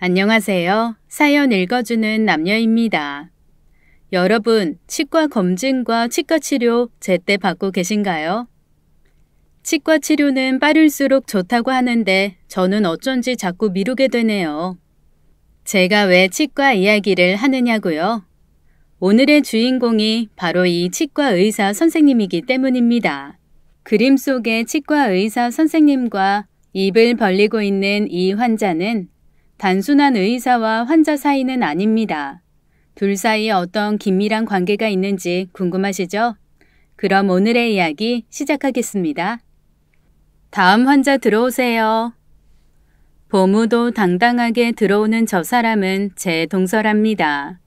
안녕하세요. 사연 읽어주는 남녀입니다. 여러분, 치과 검진과 치과 치료 제때 받고 계신가요? 치과 치료는 빠를수록 좋다고 하는데 저는 어쩐지 자꾸 미루게 되네요. 제가 왜 치과 이야기를 하느냐고요? 오늘의 주인공이 바로 이 치과 의사 선생님이기 때문입니다. 그림 속의 치과 의사 선생님과 입을 벌리고 있는 이 환자는 단순한 의사와 환자 사이는 아닙니다. 둘 사이에 어떤 긴밀한 관계가 있는지 궁금하시죠? 그럼 오늘의 이야기 시작하겠습니다. 다음 환자 들어오세요. 보무도 당당하게 들어오는 저 사람은 제 동서랍니다.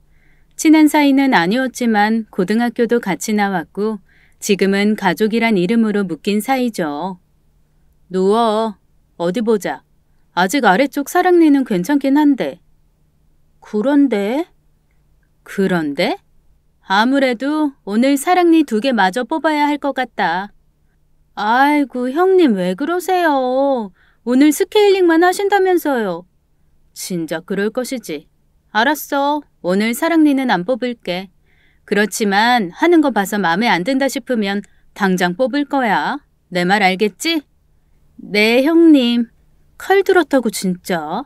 친한 사이는 아니었지만 고등학교도 같이 나왔고 지금은 가족이란 이름으로 묶인 사이죠. 누워. 어디 보자. 아직 아래쪽 사랑니는 괜찮긴 한데. 그런데? 아무래도 오늘 사랑니 2개 마저 뽑아야 할 것 같다. 아이고 형님 왜 그러세요. 오늘 스케일링만 하신다면서요. 진작 그럴 것이지. 알았어. 오늘 사랑니는 안 뽑을게. 그렇지만 하는 거 봐서 마음에 안 든다 싶으면 당장 뽑을 거야. 내 말 알겠지? 네 형님. 칼 들었다고 진짜?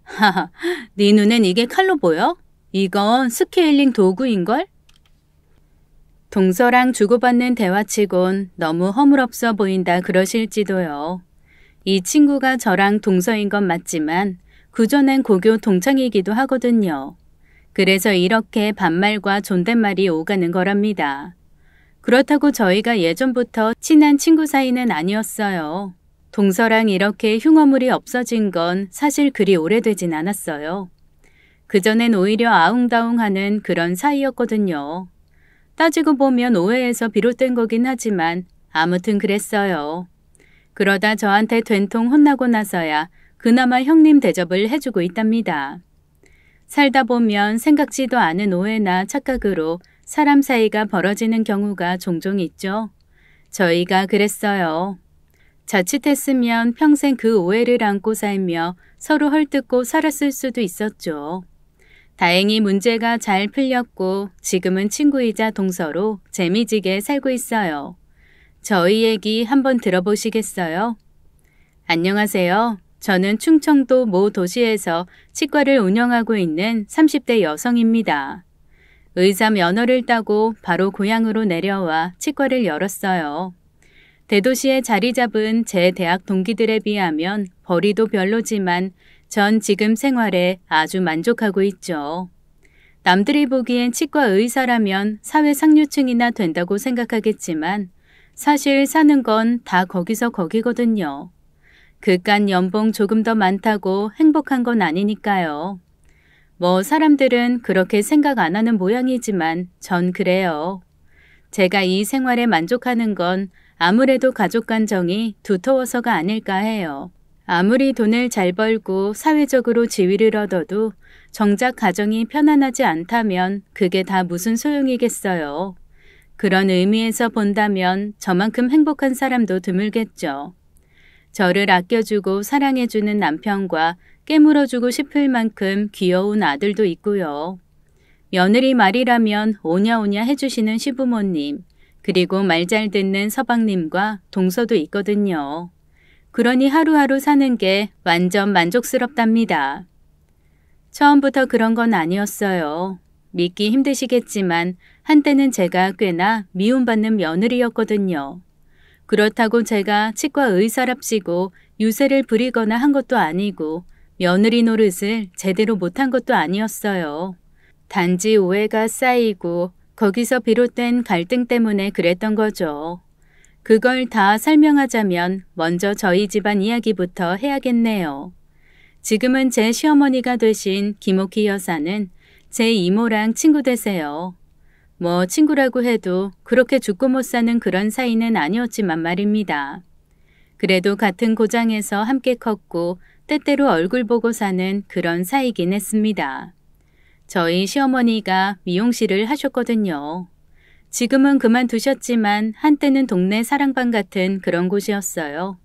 하하, 네 눈엔 이게 칼로 보여? 이건 스케일링 도구인걸? 동서랑 주고받는 대화치곤 너무 허물없어 보인다 그러실지도요. 이 친구가 저랑 동서인 건 맞지만 그전엔 고교 동창이기도 하거든요. 그래서 이렇게 반말과 존댓말이 오가는 거랍니다. 그렇다고 저희가 예전부터 친한 친구 사이는 아니었어요. 동서랑 이렇게 흉어물이 없어진 건 사실 그리 오래되진 않았어요. 그전엔 오히려 아웅다웅하는 그런 사이였거든요. 따지고 보면 오해에서 비롯된 거긴 하지만 아무튼 그랬어요. 그러다 저한테 된통 혼나고 나서야 그나마 형님 대접을 해주고 있답니다. 살다 보면 생각지도 않은 오해나 착각으로 사람 사이가 벌어지는 경우가 종종 있죠. 저희가 그랬어요. 자칫했으면 평생 그 오해를 안고 살며 서로 헐뜯고 살았을 수도 있었죠. 다행히 문제가 잘 풀렸고 지금은 친구이자 동서로 재미지게 살고 있어요. 저희 얘기 한번 들어보시겠어요? 안녕하세요. 저는 충청도 모 도시에서 치과를 운영하고 있는 30대 여성입니다. 의사 면허를 따고 바로 고향으로 내려와 치과를 열었어요. 대도시에 자리 잡은 제 대학 동기들에 비하면 벌이도 별로지만 전 지금 생활에 아주 만족하고 있죠. 남들이 보기엔 치과 의사라면 사회 상류층이나 된다고 생각하겠지만 사실 사는 건 다 거기서 거기거든요. 그깟 연봉 조금 더 많다고 행복한 건 아니니까요. 뭐 사람들은 그렇게 생각 안 하는 모양이지만 전 그래요. 제가 이 생활에 만족하는 건 아무래도 가족 감정이 두터워서가 아닐까 해요. 아무리 돈을 잘 벌고 사회적으로 지위를 얻어도 정작 가정이 편안하지 않다면 그게 다 무슨 소용이겠어요. 그런 의미에서 본다면 저만큼 행복한 사람도 드물겠죠. 저를 아껴주고 사랑해주는 남편과 깨물어주고 싶을 만큼 귀여운 아들도 있고요. 며느리 말이라면 오냐오냐 해주시는 시부모님, 그리고 말 잘 듣는 서방님과 동서도 있거든요. 그러니 하루하루 사는 게 완전 만족스럽답니다. 처음부터 그런 건 아니었어요. 믿기 힘드시겠지만 한때는 제가 꽤나 미움받는 며느리였거든요. 그렇다고 제가 치과 의사랍시고 유세를 부리거나 한 것도 아니고 며느리 노릇을 제대로 못한 것도 아니었어요. 단지 오해가 쌓이고 거기서 비롯된 갈등 때문에 그랬던 거죠. 그걸 다 설명하자면 먼저 저희 집안 이야기부터 해야겠네요. 지금은 제 시어머니가 되신 김옥희 여사는 제 이모랑 친구 되세요. 뭐 친구라고 해도 그렇게 죽고 못 사는 그런 사이는 아니었지만 말입니다. 그래도 같은 고장에서 함께 컸고 때때로 얼굴 보고 사는 그런 사이긴 했습니다. 저희 시어머니가 미용실을 하셨거든요. 지금은 그만두셨지만 한때는 동네 사랑방 같은 그런 곳이었어요.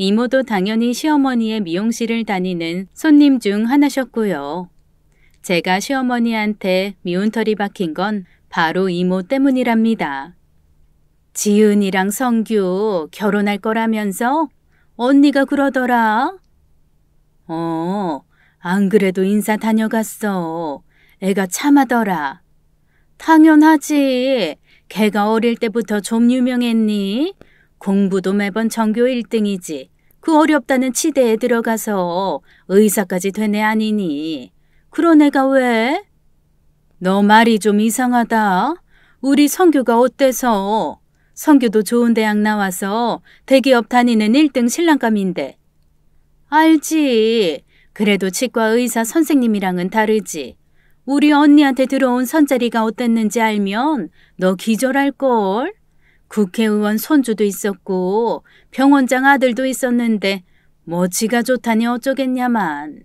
이모도 당연히 시어머니의 미용실을 다니는 손님 중 하나셨고요. 제가 시어머니한테 미운털이 박힌 건 바로 이모 때문이랍니다. 지은이랑 성규 결혼할 거라면서? 언니가 그러더라. 안 그래도 인사 다녀갔어. 애가 참하더라. 당연하지. 걔가 어릴 때부터 좀 유명했니? 공부도 매번 전교 1등이지. 그 어렵다는 치대에 들어가서 의사까지 된 애 아니니. 그런 애가 왜? 너 말이 좀 이상하다. 우리 성규가 어때서? 성규도 좋은 대학 나와서 대기업 다니는 1등 신랑감인데. 알지. 그래도 치과 의사 선생님이랑은 다르지. 우리 언니한테 들어온 선자리가 어땠는지 알면 너 기절할걸. 국회의원 손주도 있었고 병원장 아들도 있었는데 뭐 지가 좋다니 어쩌겠냐만.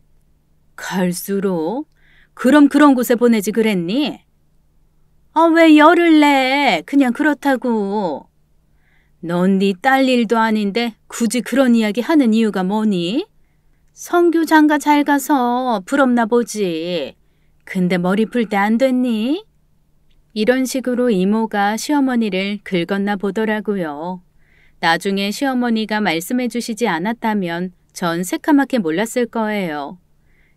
갈수록? 그럼 그런 곳에 보내지 그랬니? 왜 열을 내? 그냥 그렇다고. 넌 네 딸 일도 아닌데 굳이 그런 이야기 하는 이유가 뭐니? 성규 장가 잘 가서 부럽나 보지. 근데 머리 풀 때 안 됐니? 이런 식으로 이모가 시어머니를 긁었나 보더라고요. 나중에 시어머니가 말씀해 주시지 않았다면 전 새카맣게 몰랐을 거예요.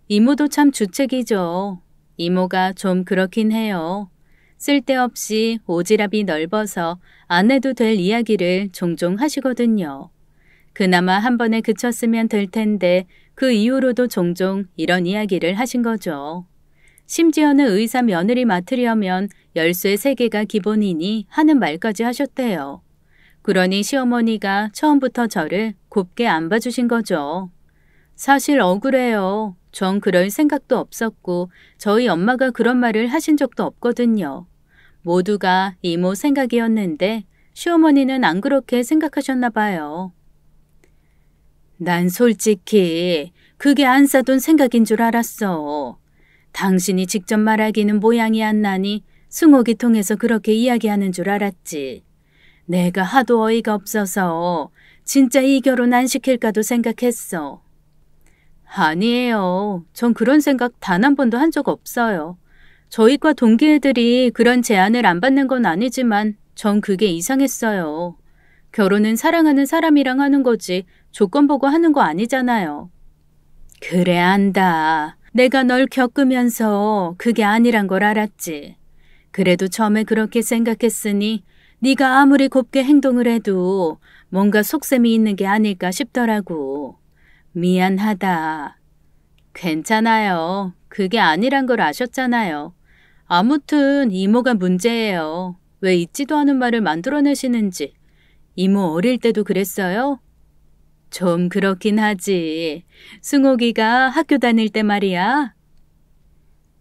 이모도 참 주책이죠. 이모가 좀 그렇긴 해요. 쓸데없이 오지랖이 넓어서 안 해도 될 이야기를 종종 하시거든요. 그나마 한 번에 그쳤으면 될 텐데 그 이후로도 종종 이런 이야기를 하신 거죠. 심지어는 의사 며느리 맡으려면 열쇠 3개가 기본이니 하는 말까지 하셨대요. 그러니 시어머니가 처음부터 저를 곱게 안 봐주신 거죠. 사실 억울해요. 전 그럴 생각도 없었고 저희 엄마가 그런 말을 하신 적도 없거든요. 모두가 이모 생각이었는데 시어머니는 안 그렇게 생각하셨나 봐요. 난 솔직히 그게 안 사돈 생각인 줄 알았어. 당신이 직접 말하기는 모양이 안 나니 승옥이 통해서 그렇게 이야기하는 줄 알았지. 내가 하도 어이가 없어서 진짜 이 결혼 안 시킬까도 생각했어. 아니에요. 전 그런 생각 단 한 번도 한 적 없어요. 저희과 동기 애들이 그런 제안을 안 받는 건 아니지만 전 그게 이상했어요. 결혼은 사랑하는 사람이랑 하는 거지 조건 보고 하는 거 아니잖아요. 그래 안다. 내가 널 겪으면서 그게 아니란 걸 알았지. 그래도 처음에 그렇게 생각했으니 네가 아무리 곱게 행동을 해도 뭔가 속셈이 있는 게 아닐까 싶더라고. 미안하다. 괜찮아요. 그게 아니란 걸 아셨잖아요. 아무튼 이모가 문제예요. 왜 있지도 않은 말을 만들어내시는지. 이모 어릴 때도 그랬어요? 좀 그렇긴 하지. 승옥이가 학교 다닐 때 말이야.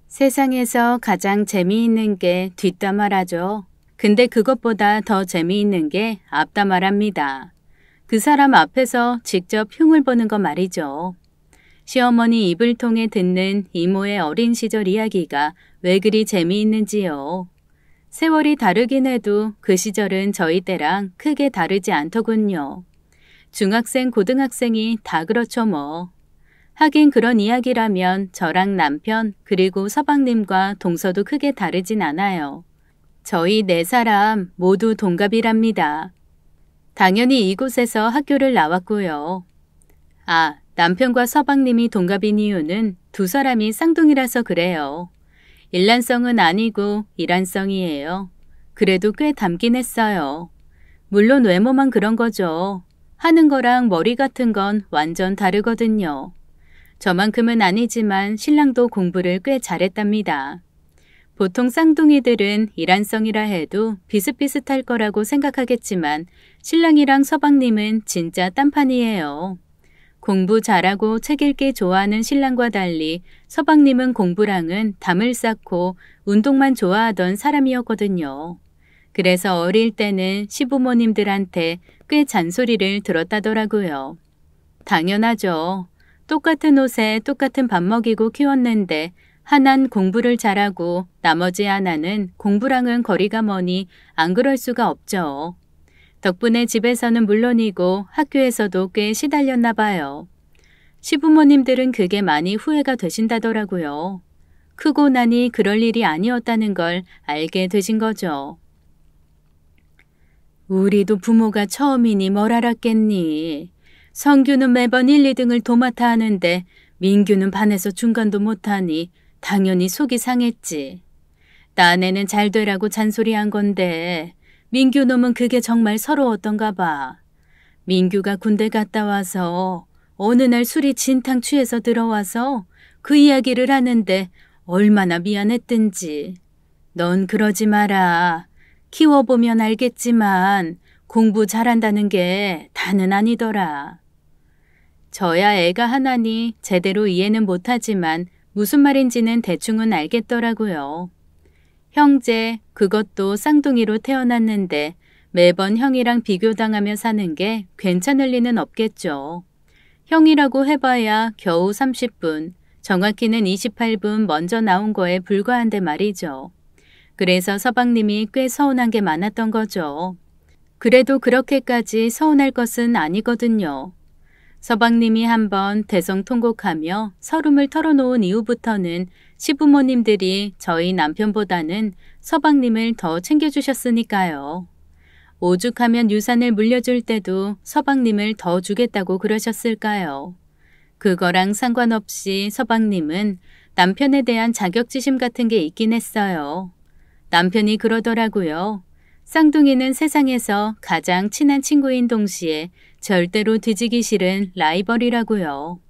세상에서 가장 재미있는 게 뒷담화라죠. 근데 그것보다 더 재미있는 게 앞담화랍니다. 그 사람 앞에서 직접 흉을 보는 거 말이죠. 시어머니 입을 통해 듣는 이모의 어린 시절 이야기가 왜 그리 재미있는지요. 세월이 다르긴 해도 그 시절은 저희 때랑 크게 다르지 않더군요. 중학생, 고등학생이 다 그렇죠 뭐. 하긴 그런 이야기라면 저랑 남편 그리고 서방님과 동서도 크게 다르진 않아요. 저희 4사람 모두 동갑이랍니다. 당연히 이곳에서 학교를 나왔고요. 남편과 서방님이 동갑인 이유는 2사람이 쌍둥이라서 그래요. 일란성은 아니고 이란성이에요. 그래도 꽤 닮긴 했어요. 물론 외모만 그런 거죠. 하는 거랑 머리 같은 건 완전 다르거든요. 저만큼은 아니지만 신랑도 공부를 꽤 잘했답니다. 보통 쌍둥이들은 이란성이라 해도 비슷비슷할 거라고 생각하겠지만 신랑이랑 서방님은 진짜 딴판이에요. 공부 잘하고 책 읽기 좋아하는 신랑과 달리 서방님은 공부랑은 담을 쌓고 운동만 좋아하던 사람이었거든요. 그래서 어릴 때는 시부모님들한테 꽤 잔소리를 들었다더라고요. 당연하죠. 똑같은 옷에 똑같은 밥 먹이고 키웠는데 하나는 공부를 잘하고 나머지 하나는 공부랑은 거리가 머니 안 그럴 수가 없죠. 덕분에 집에서는 물론이고 학교에서도 꽤 시달렸나 봐요. 시부모님들은 그게 많이 후회가 되신다더라고요. 크고 나니 그럴 일이 아니었다는 걸 알게 되신 거죠. 우리도 부모가 처음이니 뭘 알았겠니. 성규는 매번 1, 2등을 도맡아 하는데 민규는 반에서 중간도 못하니 당연히 속이 상했지. 딴애는 잘 되라고 잔소리한 건데 민규 놈은 그게 정말 서러웠던가 봐. 민규가 군대 갔다 와서 어느 날 술이 진탕 취해서 들어와서 그 이야기를 하는데 얼마나 미안했든지. 넌 그러지 마라. 키워보면 알겠지만 공부 잘한다는 게 다는 아니더라. 저야 애가 하나니 제대로 이해는 못하지만 무슨 말인지는 대충은 알겠더라고요. 형제, 그것도 쌍둥이로 태어났는데 매번 형이랑 비교당하며 사는 게 괜찮을 리는 없겠죠. 형이라고 해봐야 겨우 30분, 정확히는 28분 먼저 나온 거에 불과한데 말이죠. 그래서 서방님이 꽤 서운한 게 많았던 거죠. 그래도 그렇게까지 서운할 것은 아니거든요. 서방님이 한번 대성통곡하며 서름을 털어놓은 이후부터는 시부모님들이 저희 남편보다는 서방님을 더 챙겨주셨으니까요. 오죽하면 유산을 물려줄 때도 서방님을 더 주겠다고 그러셨을까요? 그거랑 상관없이 서방님은 남편에 대한 자격지심 같은 게 있긴 했어요. 남편이 그러더라고요. 쌍둥이는 세상에서 가장 친한 친구인 동시에 절대로 뒤지기 싫은 라이벌이라고요.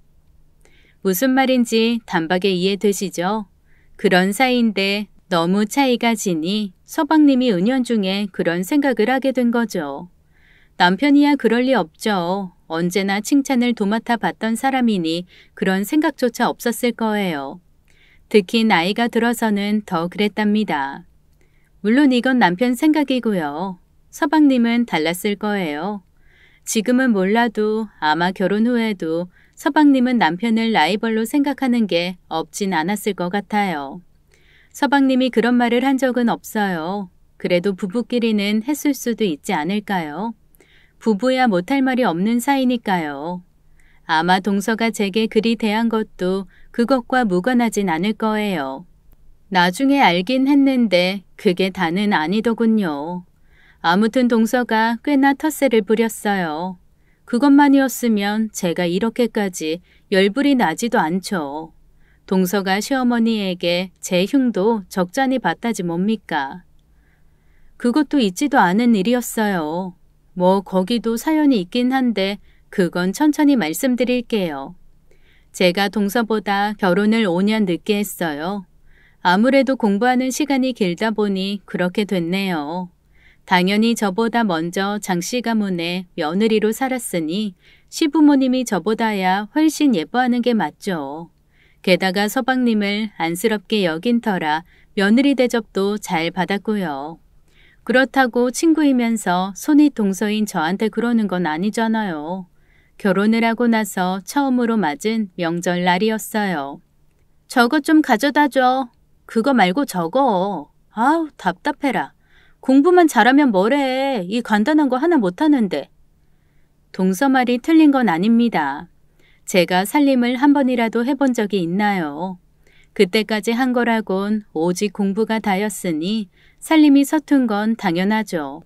무슨 말인지 단박에 이해되시죠? 그런 사이인데 너무 차이가 지니 서방님이 은연중에 그런 생각을 하게 된 거죠. 남편이야 그럴 리 없죠. 언제나 칭찬을 도맡아 받던 사람이니 그런 생각조차 없었을 거예요. 특히 나이가 들어서는 더 그랬답니다. 물론 이건 남편 생각이고요. 서방님은 달랐을 거예요. 지금은 몰라도 아마 결혼 후에도 서방님은 남편을 라이벌로 생각하는 게 없진 않았을 것 같아요. 서방님이 그런 말을 한 적은 없어요. 그래도 부부끼리는 했을 수도 있지 않을까요? 부부야 못할 말이 없는 사이니까요. 아마 동서가 제게 그리 대한 것도 그것과 무관하진 않을 거예요. 나중에 알긴 했는데 그게 다는 아니더군요. 아무튼 동서가 꽤나 텃세를 부렸어요. 그것만이었으면 제가 이렇게까지 열불이 나지도 않죠. 동서가 시어머니에게 제 흉도 적잖이 봤다지 뭡니까. 그것도 있지도 않은 일이었어요. 뭐 거기도 사연이 있긴 한데 그건 천천히 말씀드릴게요. 제가 동서보다 결혼을 5년 늦게 했어요. 아무래도 공부하는 시간이 길다 보니 그렇게 됐네요. 당연히 저보다 먼저 장씨 가문에 며느리로 살았으니 시부모님이 저보다야 훨씬 예뻐하는 게 맞죠. 게다가 서방님을 안쓰럽게 여긴 터라 며느리 대접도 잘 받았고요. 그렇다고 친구이면서 손이 동서인 저한테 그러는 건 아니잖아요. 결혼을 하고 나서 처음으로 맞은 명절날이었어요. 저거 좀 가져다 줘. 그거 말고 저거. 아우 답답해라. 공부만 잘하면 뭐래. 이 간단한 거 하나 못하는데. 동서 말이 틀린 건 아닙니다. 제가 살림을 한 번이라도 해본 적이 있나요? 그때까지 한 거라곤 오직 공부가 다였으니 살림이 서툰 건 당연하죠.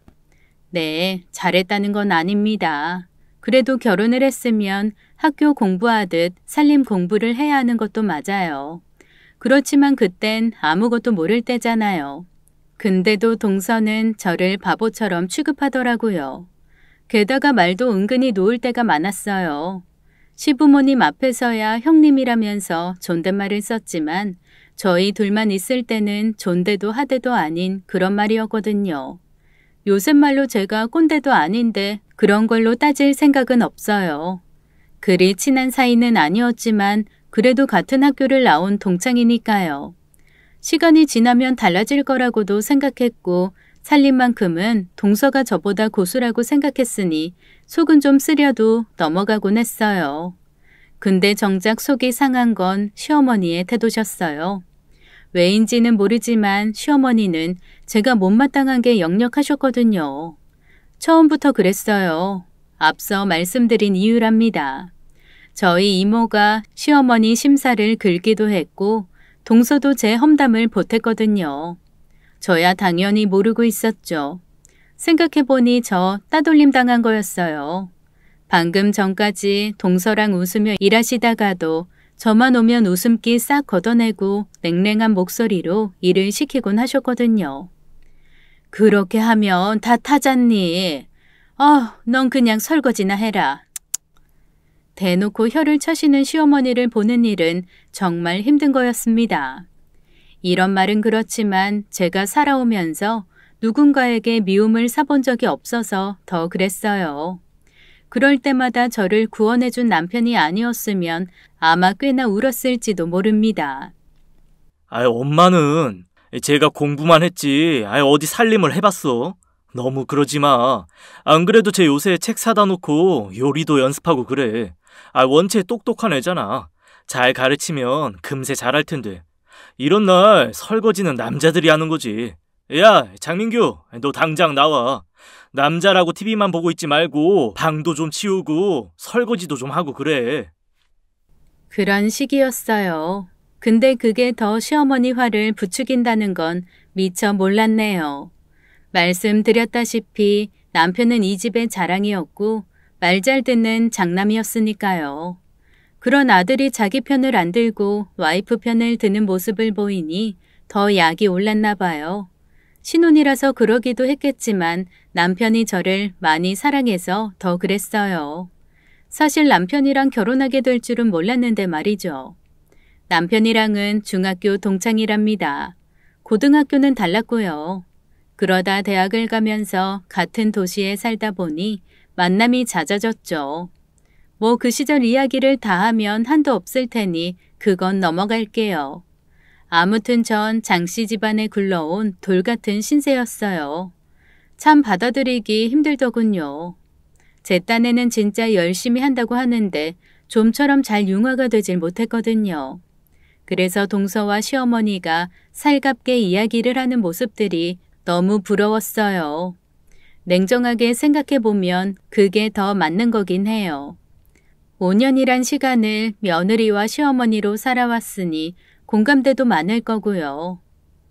네, 잘했다는 건 아닙니다. 그래도 결혼을 했으면 학교 공부하듯 살림 공부를 해야 하는 것도 맞아요. 그렇지만 그땐 아무것도 모를 때잖아요. 근데도 동서는 저를 바보처럼 취급하더라고요. 게다가 말도 은근히 놓을 때가 많았어요. 시부모님 앞에서야 형님이라면서 존댓말을 썼지만 저희 둘만 있을 때는 존대도 하대도 아닌 그런 말이었거든요. 요새 말로 제가 꼰대도 아닌데 그런 걸로 따질 생각은 없어요. 그리 친한 사이는 아니었지만 그래도 같은 학교를 나온 동창이니까요. 시간이 지나면 달라질 거라고도 생각했고 살림만큼은 동서가 저보다 고수라고 생각했으니 속은 좀 쓰려도 넘어가곤 했어요. 근데 정작 속이 상한 건 시어머니의 태도셨어요. 왜인지는 모르지만 시어머니는 제가 못마땅한 게 역력하셨거든요. 처음부터 그랬어요. 앞서 말씀드린 이유랍니다. 저희 이모가 시어머니 심사를 긁기도 했고 동서도 제 험담을 보탰거든요. 저야 당연히 모르고 있었죠. 생각해보니 저 따돌림 당한 거였어요. 방금 전까지 동서랑 웃으며 일하시다가도 저만 오면 웃음기 싹 걷어내고 냉랭한 목소리로 일을 시키곤 하셨거든요. 그렇게 하면 다 타잖니. 넌 그냥 설거지나 해라. 대놓고 혀를 차시는 시어머니를 보는 일은 정말 힘든 거였습니다. 이런 말은 그렇지만 제가 살아오면서 누군가에게 미움을 사본 적이 없어서 더 그랬어요. 그럴 때마다 저를 구원해준 남편이 아니었으면 아마 꽤나 울었을지도 모릅니다. 엄마는 제가 공부만 했지 어디 살림을 해봤어? 너무 그러지 마. 안 그래도 쟤 요새 책 사다 놓고 요리도 연습하고 그래. 원체 똑똑한 애잖아. 잘 가르치면 금세 잘할 텐데. 이런 날 설거지는 남자들이 하는 거지. 야, 장민규, 너 당장 나와. 남자라고 TV만 보고 있지 말고 방도 좀 치우고 설거지도 좀 하고 그래. 그런 시기였어요. 근데 그게 더 시어머니 화를 부추긴다는 건 미처 몰랐네요. 말씀드렸다시피 남편은 이 집의 자랑이었고 말 잘 듣는 장남이었으니까요. 그런 아들이 자기 편을 안 들고 와이프 편을 드는 모습을 보이니 더 약이 올랐나 봐요. 신혼이라서 그러기도 했겠지만 남편이 저를 많이 사랑해서 더 그랬어요. 사실 남편이랑 결혼하게 될 줄은 몰랐는데 말이죠. 남편이랑은 중학교 동창이랍니다. 고등학교는 달랐고요. 그러다 대학을 가면서 같은 도시에 살다 보니 만남이 잦아졌죠. 뭐 그 시절 이야기를 다 하면 한도 없을 테니 그건 넘어갈게요. 아무튼 전 장씨 집안에 굴러온 돌 같은 신세였어요. 참 받아들이기 힘들더군요. 제 딴에는 진짜 열심히 한다고 하는데 좀처럼 잘 융화가 되질 못했거든요. 그래서 동서와 시어머니가 살갑게 이야기를 하는 모습들이 너무 부러웠어요. 냉정하게 생각해보면 그게 더 맞는 거긴 해요. 5년이란 시간을 며느리와 시어머니로 살아왔으니 공감대도 많을 거고요.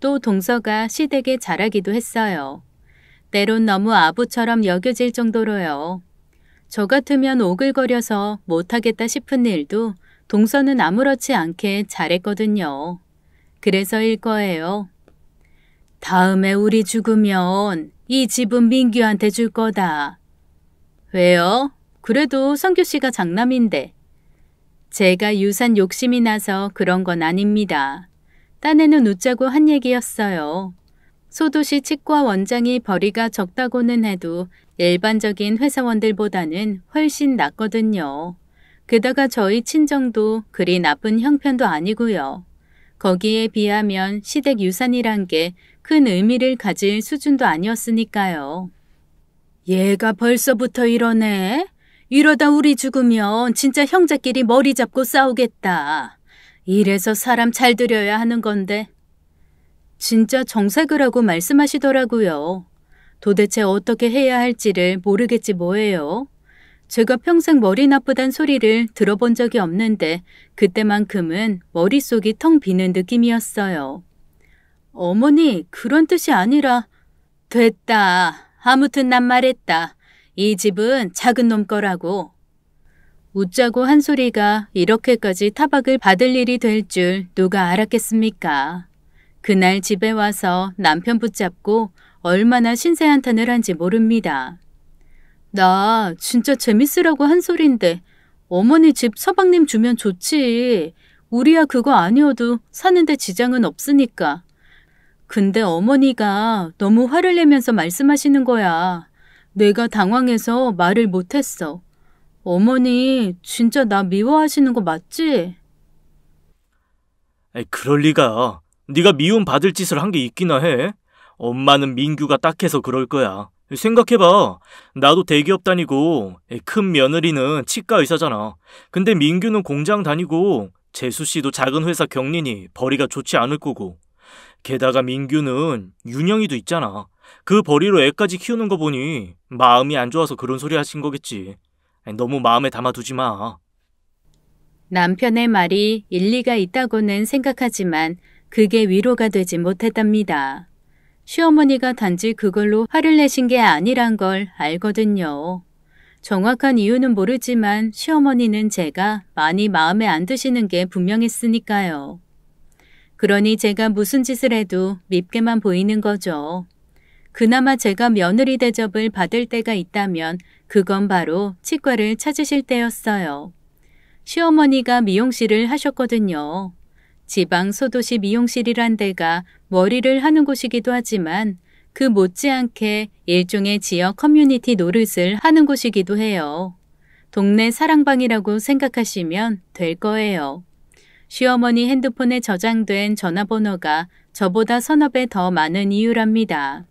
또 동서가 시댁에 잘하기도 했어요. 때론 너무 아부처럼 여겨질 정도로요. 저 같으면 오글거려서 못하겠다 싶은 일도 동서는 아무렇지 않게 잘했거든요. 그래서일 거예요. 다음에 우리 죽으면 이 집은 민규한테 줄 거다. 왜요? 그래도 성규 씨가 장남인데. 제가 유산 욕심이 나서 그런 건 아닙니다. 딴에는 웃자고 한 얘기였어요. 소도시 치과 원장이 벌이가 적다고는 해도 일반적인 회사원들보다는 훨씬 낫거든요. 게다가 저희 친정도 그리 나쁜 형편도 아니고요. 거기에 비하면 시댁 유산이란 게 큰 의미를 가질 수준도 아니었으니까요. 얘가 벌써부터 이러네? 이러다 우리 죽으면 진짜 형제끼리 머리 잡고 싸우겠다. 이래서 사람 잘 들여야 하는 건데. 진짜 정색을 하고 말씀하시더라고요. 도대체 어떻게 해야 할지를 모르겠지 뭐예요. 제가 평생 머리 나쁘단 소리를 들어본 적이 없는데 그때만큼은 머릿속이 텅 비는 느낌이었어요. 어머니, 그런 뜻이 아니라. 됐다. 아무튼 난 말했다. 이 집은 작은 놈 거라고. 웃자고 한 소리가 이렇게까지 타박을 받을 일이 될 줄 누가 알았겠습니까? 그날 집에 와서 남편 붙잡고 얼마나 신세한탄을 한지 모릅니다. 나 진짜 재밌으라고 한 소린데 어머니 집 서방님 주면 좋지. 우리야 그거 아니어도 사는데 지장은 없으니까. 근데 어머니가 너무 화를 내면서 말씀하시는 거야. 내가 당황해서 말을 못했어. 어머니 진짜 나 미워하시는 거 맞지? 그럴 리가. 네가 미움 받을 짓을 한 게 있기나 해. 엄마는 민규가 딱해서 그럴 거야. 생각해봐. 나도 대기업 다니고 큰 며느리는 치과 의사잖아. 근데 민규는 공장 다니고 재수 씨도 작은 회사 경리니 벌이가 좋지 않을 거고. 게다가 민규는 윤영이도 있잖아. 그 벌이로 애까지 키우는 거 보니 마음이 안 좋아서 그런 소리 하신 거겠지. 너무 마음에 담아두지 마. 남편의 말이 일리가 있다고는 생각하지만 그게 위로가 되지 못했답니다. 시어머니가 단지 그걸로 화를 내신 게 아니란 걸 알거든요. 정확한 이유는 모르지만 시어머니는 제가 많이 마음에 안 드시는 게 분명했으니까요. 그러니 제가 무슨 짓을 해도 밉게만 보이는 거죠. 그나마 제가 며느리 대접을 받을 때가 있다면 그건 바로 치과를 찾으실 때였어요. 시어머니가 미용실을 하셨거든요. 지방 소도시 미용실이란 데가 머리를 하는 곳이기도 하지만 그 못지않게 일종의 지역 커뮤니티 노릇을 하는 곳이기도 해요. 동네 사랑방이라고 생각하시면 될 거예요. 시어머니 핸드폰에 저장된 전화번호가 저보다 서너 배 더 많은 이유랍니다.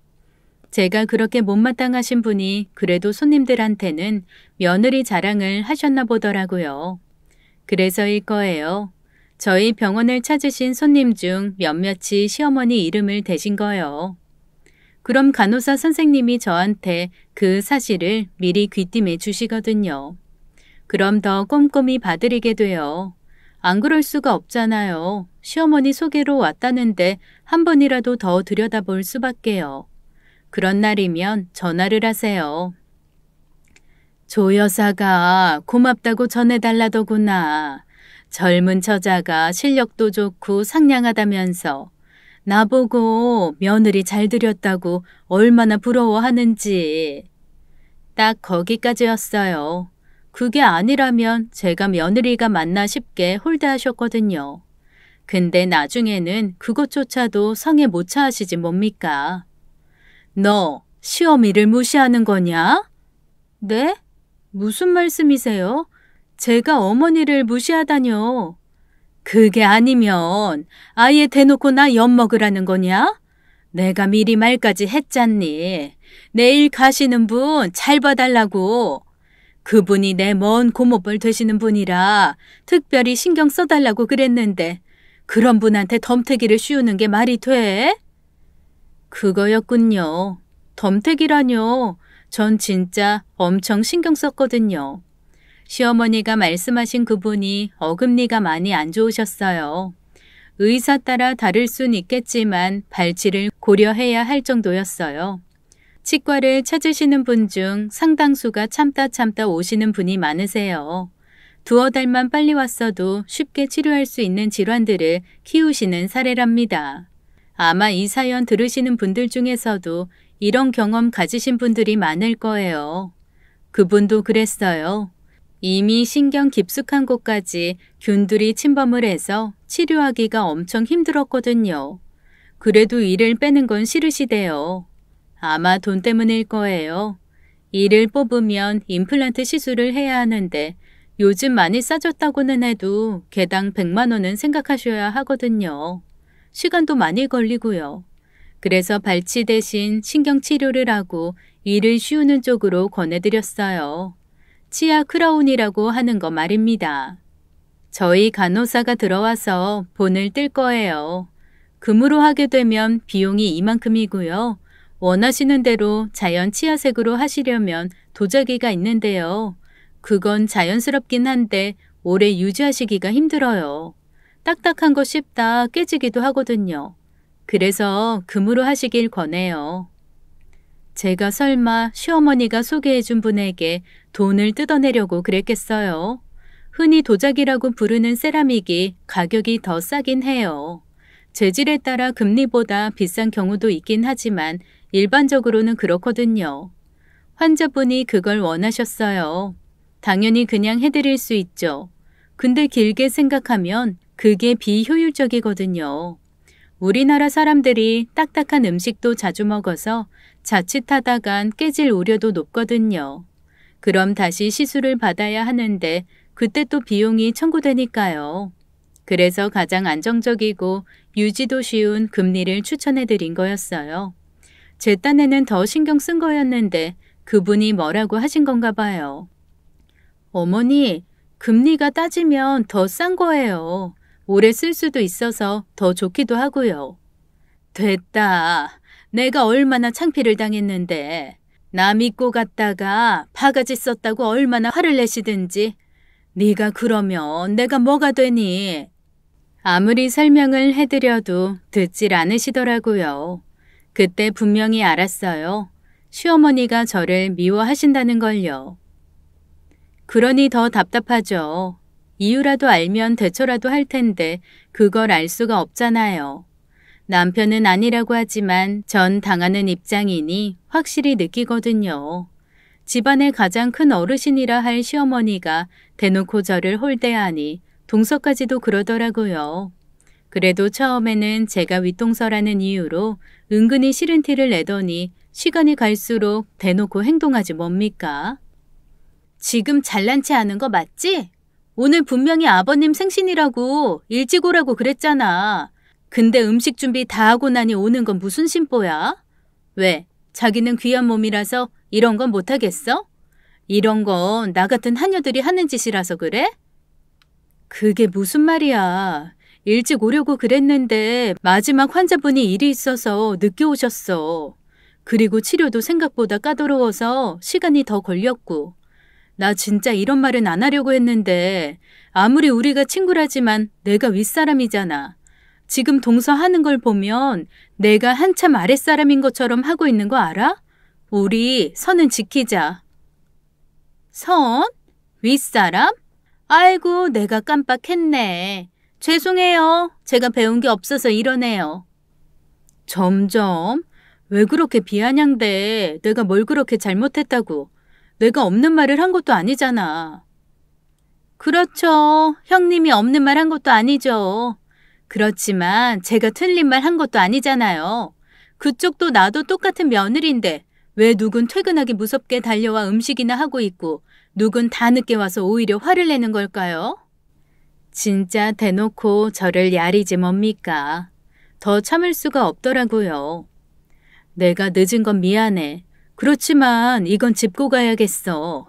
제가 그렇게 못마땅하신 분이 그래도 손님들한테는 며느리 자랑을 하셨나 보더라고요. 그래서일 거예요. 저희 병원을 찾으신 손님 중 몇몇이 시어머니 이름을 대신 거요. 그럼 간호사 선생님이 저한테 그 사실을 미리 귀띔해 주시거든요. 그럼 더 꼼꼼히 봐드리게 돼요. 안 그럴 수가 없잖아요. 시어머니 소개로 왔다는데 한 번이라도 더 들여다볼 수밖에요. 그런 날이면 전화를 하세요. 조 여사가 고맙다고 전해달라더구나. 젊은 처자가 실력도 좋고 상냥하다면서 나보고 며느리 잘 들였다고 얼마나 부러워하는지. 딱 거기까지였어요. 그게 아니라면 제가 며느리가 맞나 싶게 홀대하셨거든요. 근데 나중에는 그것조차도 성에 못 차하시지 뭡니까? 너 시어미를 무시하는 거냐? 네? 무슨 말씀이세요? 제가 어머니를 무시하다뇨. 그게 아니면 아예 대놓고 나 엿먹으라는 거냐? 내가 미리 말까지 했잖니. 내일 가시는 분 잘 봐달라고. 그분이 내 먼 고모뻘 되시는 분이라 특별히 신경 써달라고 그랬는데 그런 분한테 덤태기를 씌우는 게 말이 돼? 그거였군요. 덤태기라뇨. 전 진짜 엄청 신경 썼거든요. 시어머니가 말씀하신 그분이 어금니가 많이 안 좋으셨어요. 의사 따라 다를 순 있겠지만 발치를 고려해야 할 정도였어요. 치과를 찾으시는 분 중 상당수가 참다 오시는 분이 많으세요. 두어 달만 빨리 왔어도 쉽게 치료할 수 있는 질환들을 키우시는 사례랍니다. 아마 이 사연 들으시는 분들 중에서도 이런 경험 가지신 분들이 많을 거예요. 그분도 그랬어요. 이미 신경 깊숙한 곳까지 균들이 침범을 해서 치료하기가 엄청 힘들었거든요. 그래도 이를 빼는 건 싫으시대요. 아마 돈 때문일 거예요. 이를 뽑으면 임플란트 시술을 해야 하는데 요즘 많이 싸졌다고는 해도 개당 100만 원은 생각하셔야 하거든요. 시간도 많이 걸리고요. 그래서 발치 대신 신경치료를 하고 일을 쉬우는 쪽으로 권해드렸어요. 치아 크라운이라고 하는 거 말입니다. 저희 간호사가 들어와서 본을 뜰 거예요. 금으로 하게 되면 비용이 이만큼이고요. 원하시는 대로 자연 치아색으로 하시려면 도자기가 있는데요. 그건 자연스럽긴 한데 오래 유지하시기가 힘들어요. 딱딱한 거 씹다 깨지기도 하거든요. 그래서 금으로 하시길 권해요. 제가 설마 시어머니가 소개해준 분에게 돈을 뜯어내려고 그랬겠어요? 흔히 도자기라고 부르는 세라믹이 가격이 더 싸긴 해요. 재질에 따라 금리보다 비싼 경우도 있긴 하지만 일반적으로는 그렇거든요. 환자분이 그걸 원하셨어요. 당연히 그냥 해드릴 수 있죠. 근데 길게 생각하면 그게 비효율적이거든요. 우리나라 사람들이 딱딱한 음식도 자주 먹어서 자칫하다간 깨질 우려도 높거든요. 그럼 다시 시술을 받아야 하는데 그때 또 비용이 청구되니까요. 그래서 가장 안정적이고 유지도 쉬운 금리를 추천해드린 거였어요. 제 딴에는 더 신경 쓴 거였는데 그분이 뭐라고 하신 건가 봐요. 어머니, 금리가 따지면 더 싼 거예요. 오래 쓸 수도 있어서 더 좋기도 하고요. 됐다. 내가 얼마나 창피를 당했는데. 나 믿고 갔다가 바가지 썼다고 얼마나 화를 내시든지. 네가 그러면 내가 뭐가 되니? 아무리 설명을 해드려도 듣질 않으시더라고요. 그때 분명히 알았어요. 시어머니가 저를 미워하신다는 걸요. 그러니 더 답답하죠. 이유라도 알면 대처라도 할 텐데 그걸 알 수가 없잖아요. 남편은 아니라고 하지만 전 당하는 입장이니 확실히 느끼거든요. 집안의 가장 큰 어르신이라 할 시어머니가 대놓고 저를 홀대하니 동서까지도 그러더라고요. 그래도 처음에는 제가 윗동서라는 이유로 은근히 싫은 티를 내더니 시간이 갈수록 대놓고 행동하지 뭡니까? 지금 잘난 체 하는 거 맞지? 오늘 분명히 아버님 생신이라고 일찍 오라고 그랬잖아. 근데 음식 준비 다 하고 나니 오는 건 무슨 심보야? 왜? 자기는 귀한 몸이라서 이런 건 못하겠어? 이런 건 나 같은 하녀들이 하는 짓이라서 그래? 그게 무슨 말이야. 일찍 오려고 그랬는데 마지막 환자분이 일이 있어서 늦게 오셨어. 그리고 치료도 생각보다 까다로워서 시간이 더 걸렸고. 나 진짜 이런 말은 안 하려고 했는데 아무리 우리가 친구라지만 내가 윗사람이잖아. 지금 동서하는 걸 보면 내가 한참 아랫사람인 것처럼 하고 있는 거 알아? 우리 선은 지키자. 선? 윗사람? 아이고, 내가 깜빡했네. 죄송해요. 제가 배운 게 없어서 이러네요. 점점? 왜 그렇게 비아냥대? 내가 뭘 그렇게 잘못했다고. 내가 없는 말을 한 것도 아니잖아. 그렇죠. 형님이 없는 말 한 것도 아니죠. 그렇지만 제가 틀린 말 한 것도 아니잖아요. 그쪽도 나도 똑같은 며느리인데 왜 누군 퇴근하기 무섭게 달려와 음식이나 하고 있고 누군 다 늦게 와서 오히려 화를 내는 걸까요? 진짜 대놓고 저를 야리지 뭡니까? 더 참을 수가 없더라고요. 내가 늦은 건 미안해. 그렇지만 이건 짚고 가야겠어.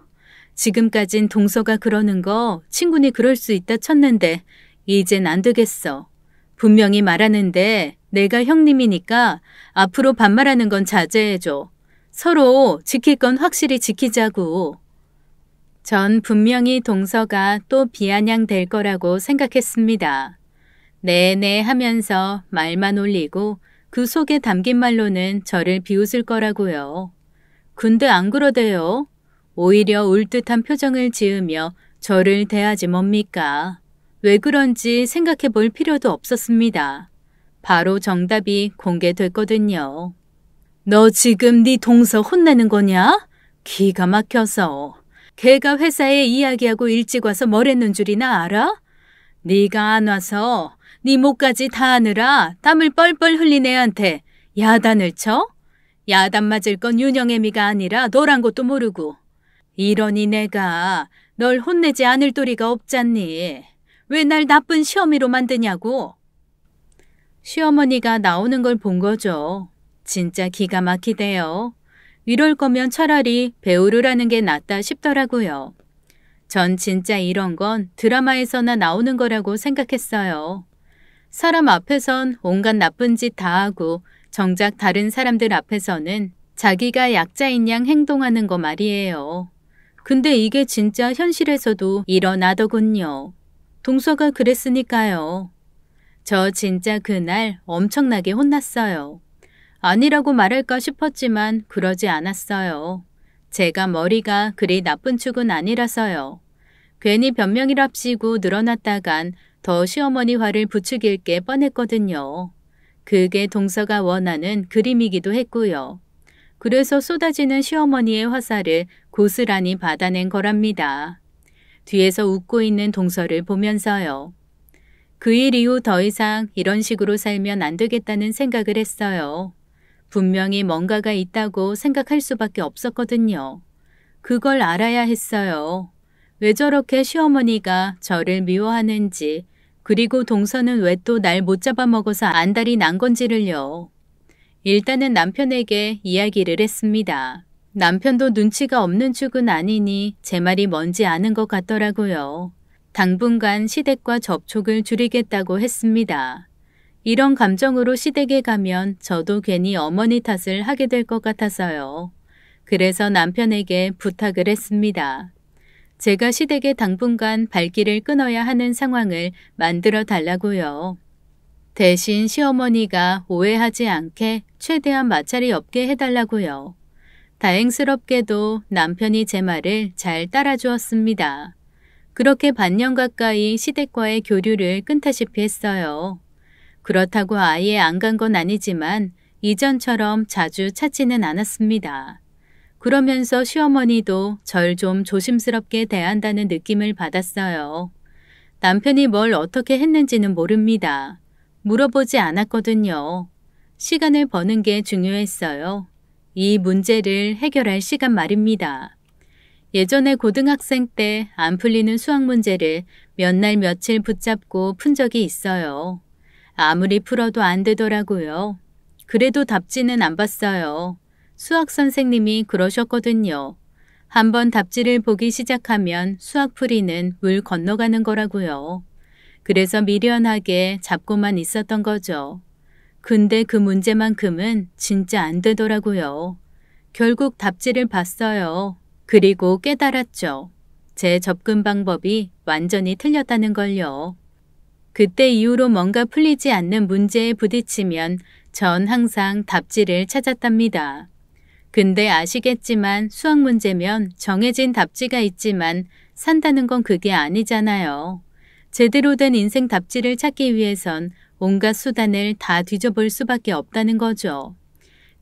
지금까진 동서가 그러는 거 친구니 그럴 수 있다 쳤는데 이젠 안 되겠어. 분명히 말하는데 내가 형님이니까 앞으로 반말하는 건 자제해줘. 서로 지킬 건 확실히 지키자고. 전 분명히 동서가 또 비아냥 될 거라고 생각했습니다. 네네 하면서 말만 올리고 그 속에 담긴 말로는 저를 비웃을 거라고요. 근데 안 그러대요. 오히려 울듯한 표정을 지으며 저를 대하지 뭡니까? 왜 그런지 생각해 볼 필요도 없었습니다. 바로 정답이 공개됐거든요. 너 지금 네 동서 혼내는 거냐? 기가 막혀서. 걔가 회사에 이야기하고 일찍 와서 뭘 했는 줄이나 알아? 네가 안 와서 네 목까지 다 하느라 땀을 뻘뻘 흘린 애한테 야단을 쳐? 야단 맞을 건 윤영애미가 아니라 너란 것도 모르고. 이러니 내가 널 혼내지 않을 도리가 없잖니. 왜 날 나쁜 시어미로 만드냐고. 시어머니가 나오는 걸 본 거죠. 진짜 기가 막히대요. 이럴 거면 차라리 배우를 하는 게 낫다 싶더라고요. 전 진짜 이런 건 드라마에서나 나오는 거라고 생각했어요. 사람 앞에선 온갖 나쁜 짓 다 하고 정작 다른 사람들 앞에서는 자기가 약자인 양 행동하는 거 말이에요. 근데 이게 진짜 현실에서도 일어나더군요. 동서가 그랬으니까요. 저 진짜 그날 엄청나게 혼났어요. 아니라고 말할까 싶었지만 그러지 않았어요. 제가 머리가 그리 나쁜 축은 아니라서요. 괜히 변명이랍시고 늘어났다간 더 시어머니 화를 부추길 게 뻔했거든요. 그게 동서가 원하는 그림이기도 했고요. 그래서 쏟아지는 시어머니의 화살을 고스란히 받아낸 거랍니다. 뒤에서 웃고 있는 동서를 보면서요. 그 일 이후 더 이상 이런 식으로 살면 안 되겠다는 생각을 했어요. 분명히 뭔가가 있다고 생각할 수밖에 없었거든요. 그걸 알아야 했어요. 왜 저렇게 시어머니가 저를 미워하는지, 그리고 동서는 왜 또 날 못 잡아먹어서 안달이 난 건지를요. 일단은 남편에게 이야기를 했습니다. 남편도 눈치가 없는 축은 아니니 제 말이 뭔지 아는 것 같더라고요. 당분간 시댁과 접촉을 줄이겠다고 했습니다. 이런 감정으로 시댁에 가면 저도 괜히 어머니 탓을 하게 될 것 같아서요. 그래서 남편에게 부탁을 했습니다. 제가 시댁에 당분간 발길을 끊어야 하는 상황을 만들어 달라고요. 대신 시어머니가 오해하지 않게 최대한 마찰이 없게 해달라고요. 다행스럽게도 남편이 제 말을 잘 따라주었습니다. 그렇게 반년 가까이 시댁과의 교류를 끊다시피 했어요. 그렇다고 아예 안 간 건 아니지만 이전처럼 자주 찾지는 않았습니다. 그러면서 시어머니도 절 좀 조심스럽게 대한다는 느낌을 받았어요. 남편이 뭘 어떻게 했는지는 모릅니다. 물어보지 않았거든요. 시간을 버는 게 중요했어요. 이 문제를 해결할 시간 말입니다. 예전에 고등학생 때 안 풀리는 수학 문제를 몇 날 며칠 붙잡고 푼 적이 있어요. 아무리 풀어도 안 되더라고요. 그래도 답지는 안 봤어요. 수학 선생님이 그러셨거든요. 한번 답지를 보기 시작하면 수학풀이는 물 건너가는 거라고요. 그래서 미련하게 잡고만 있었던 거죠. 근데 그 문제만큼은 진짜 안 되더라고요. 결국 답지를 봤어요. 그리고 깨달았죠. 제 접근 방법이 완전히 틀렸다는 걸요. 그때 이후로 뭔가 풀리지 않는 문제에 부딪히면 전 항상 답지를 찾았답니다. 근데 아시겠지만 수학 문제면 정해진 답지가 있지만 산다는 건 그게 아니잖아요. 제대로 된 인생 답지를 찾기 위해선 온갖 수단을 다 뒤져볼 수밖에 없다는 거죠.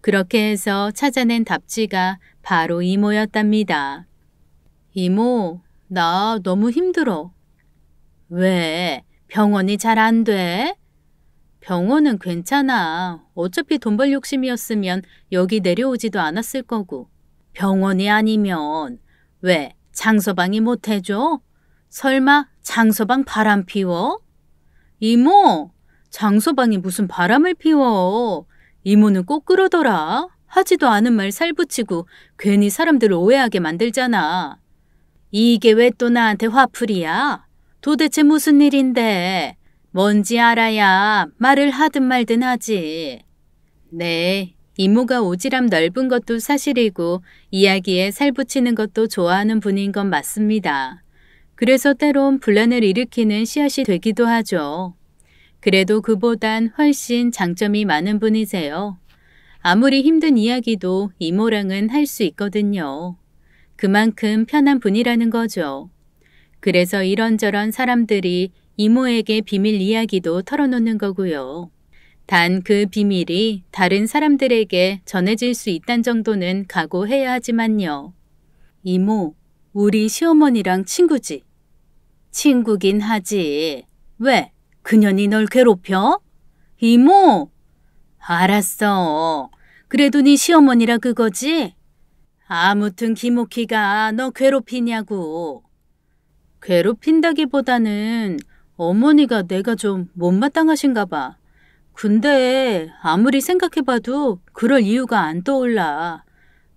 그렇게 해서 찾아낸 답지가 바로 이모였답니다. 이모, 나 너무 힘들어. 왜? 병원이 잘 안 돼? 병원은 괜찮아. 어차피 돈 벌 욕심이었으면 여기 내려오지도 않았을 거고. 병원이 아니면 왜 장서방이 못 해줘? 설마 장서방 바람 피워? 이모, 장서방이 무슨 바람을 피워. 이모는 꼭 그러더라. 하지도 않은 말 살붙이고 괜히 사람들을 오해하게 만들잖아. 이게 왜 또 나한테 화풀이야? 도대체 무슨 일인데? 뭔지 알아야 말을 하든 말든 하지. 네, 이모가 오지랖 넓은 것도 사실이고 이야기에 살붙이는 것도 좋아하는 분인 건 맞습니다. 그래서 때론 분란을 일으키는 씨앗이 되기도 하죠. 그래도 그보단 훨씬 장점이 많은 분이세요. 아무리 힘든 이야기도 이모랑은 할 수 있거든요. 그만큼 편한 분이라는 거죠. 그래서 이런저런 사람들이 이모에게 비밀 이야기도 털어놓는 거고요. 단 그 비밀이 다른 사람들에게 전해질 수 있단 정도는 각오해야 하지만요. 이모, 우리 시어머니랑 친구지? 친구긴 하지. 왜? 그년이 널 괴롭혀? 이모! 알았어. 그래도 네 시어머니라 그거지? 아무튼 김옥희가 너 괴롭히냐고. 괴롭힌다기보다는 어머니가 내가 좀 못마땅하신가 봐. 근데 아무리 생각해봐도 그럴 이유가 안 떠올라.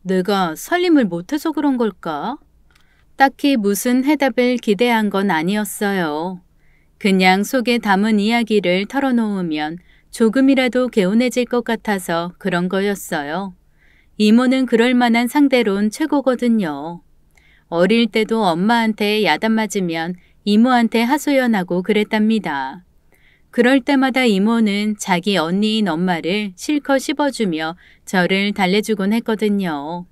내가 살림을 못해서 그런 걸까? 딱히 무슨 해답을 기대한 건 아니었어요. 그냥 속에 담은 이야기를 털어놓으면 조금이라도 개운해질 것 같아서 그런 거였어요. 이모는 그럴 만한 상대론 최고거든요. 어릴 때도 엄마한테 야단 맞으면 이모한테 하소연하고 그랬답니다. 그럴 때마다 이모는 자기 언니인 엄마를 실컷 씹어주며 저를 달래주곤 했거든요.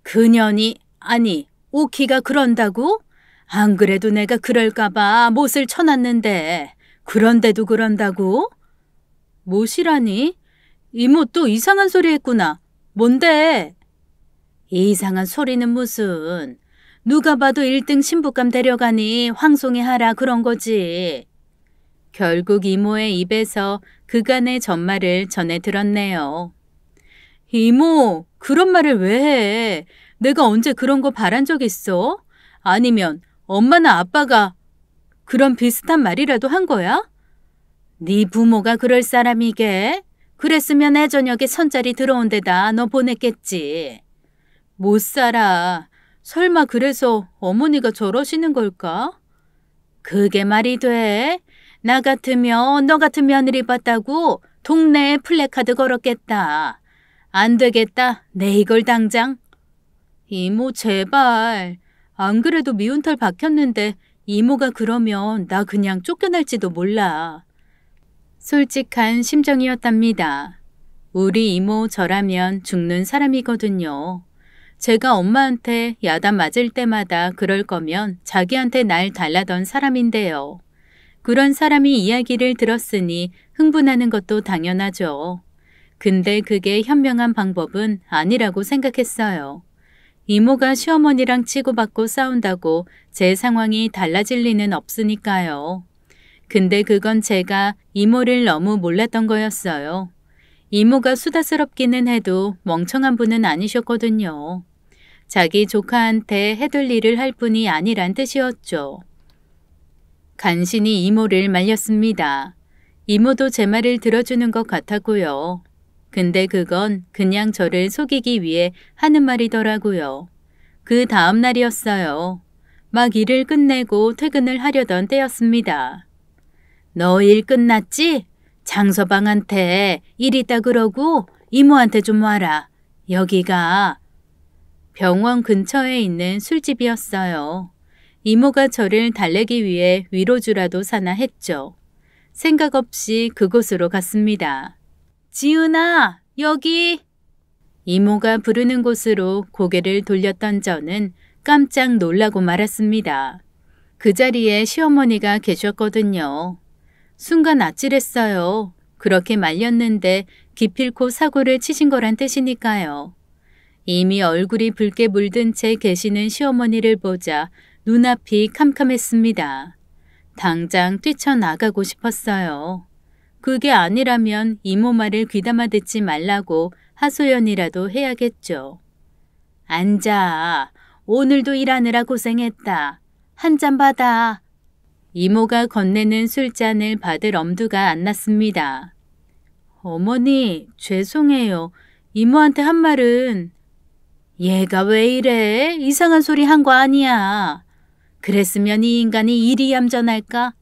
그년이, 아니, 오키가 그런다고? 안 그래도 내가 그럴까봐 못을 쳐놨는데 그런데도 그런다고? 못이라니? 이모 또 이상한 소리 했구나. 뭔데? 이상한 소리는 무슨. 누가 봐도 1등 신부감 데려가니 황송해하라 그런 거지. 결국 이모의 입에서 그간의 전말을 전해 들었네요. 이모, 그런 말을 왜 해? 내가 언제 그런 거 바란 적 있어? 아니면 엄마나 아빠가 그런 비슷한 말이라도 한 거야? 네 부모가 그럴 사람이게? 그랬으면 애저녁에 선자리 들어온 데다 너 보냈겠지. 못 살아. 설마 그래서 어머니가 저러시는 걸까? 그게 말이 돼? 너 같은 며느리 봤다고 동네에 플래카드 걸었겠다. 안 되겠다. 내 이걸 당장. 이모 제발. 안 그래도 미운 털 박혔는데 이모가 그러면 나 그냥 쫓겨날지도 몰라. 솔직한 심정이었답니다. 우리 이모 저라면 죽는 사람이거든요. 제가 엄마한테 야단 맞을 때마다 그럴 거면 자기한테 날 달라던 사람인데요. 그런 사람이 이야기를 들었으니 흥분하는 것도 당연하죠. 근데 그게 현명한 방법은 아니라고 생각했어요. 이모가 시어머니랑 치고받고 싸운다고 제 상황이 달라질 리는 없으니까요. 근데 그건 제가 이모를 너무 몰랐던 거였어요. 이모가 수다스럽기는 해도 멍청한 분은 아니셨거든요. 자기 조카한테 해둘 일을 할 뿐이 아니란 뜻이었죠. 간신히 이모를 말렸습니다. 이모도 제 말을 들어주는 것 같았고요. 근데 그건 그냥 저를 속이기 위해 하는 말이더라고요. 그 다음 날이었어요. 막 일을 끝내고 퇴근을 하려던 때였습니다. 너 일 끝났지? 장서방한테 일 있다 그러고 이모한테 좀 와라. 여기가 병원 근처에 있는 술집이었어요. 이모가 저를 달래기 위해 위로주라도 사나 했죠. 생각 없이 그곳으로 갔습니다. 지은아, 여기! 이모가 부르는 곳으로 고개를 돌렸던 저는 깜짝 놀라고 말았습니다. 그 자리에 시어머니가 계셨거든요. 순간 아찔했어요. 그렇게 말렸는데 기필코 사고를 치신 거란 뜻이니까요. 이미 얼굴이 붉게 물든 채 계시는 시어머니를 보자 눈앞이 캄캄했습니다. 당장 뛰쳐나가고 싶었어요. 그게 아니라면 이모 말을 귀담아 듣지 말라고 하소연이라도 해야겠죠. 앉아. 오늘도 일하느라 고생했다. 한 잔 받아. 이모가 건네는 술잔을 받을 엄두가 안 났습니다. 어머니, 죄송해요. 이모한테 한 말은 얘가 왜 이래? 이상한 소리 한 거 아니야. 그랬으면 이 인간이 이리 얌전할까?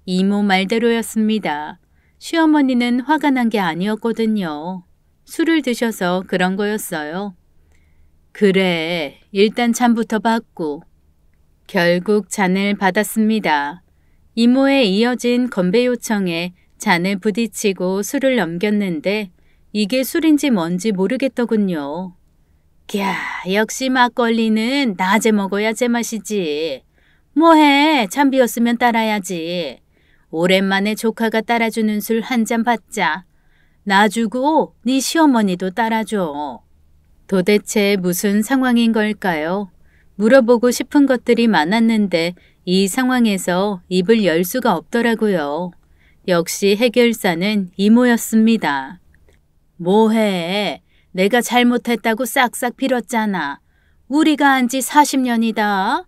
이모 말대로였습니다. 시어머니는 화가 난 게 아니었거든요. 술을 드셔서 그런 거였어요. 그래, 일단 잔부터 받고. 결국 잔을 받았습니다. 이모의 이어진 건배 요청에 잔을 부딪히고 술을 넘겼는데 이게 술인지 뭔지 모르겠더군요. 캬, 역시 막걸리는 낮에 먹어야 제맛이지. 뭐해, 잔 비었으면 따라야지. 오랜만에 조카가 따라주는 술 한 잔 받자. 나 주고 네 시어머니도 따라줘. 도대체 무슨 상황인 걸까요? 물어보고 싶은 것들이 많았는데 이 상황에서 입을 열 수가 없더라고요. 역시 해결사는 이모였습니다. 뭐해? 내가 잘못했다고 싹싹 빌었잖아. 우리가 안 지 40년이다.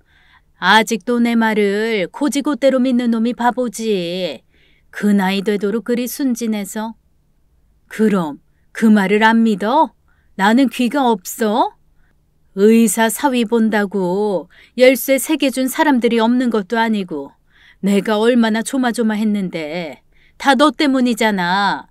아직도 내 말을 고지고대로 믿는 놈이 바보지. 그 나이 되도록 그리 순진해서. 그럼 그 말을 안 믿어? 나는 귀가 없어? 의사 사위 본다고 열쇠 3개 준 사람들이 없는 것도 아니고 내가 얼마나 조마조마했는데 다 너 때문이잖아.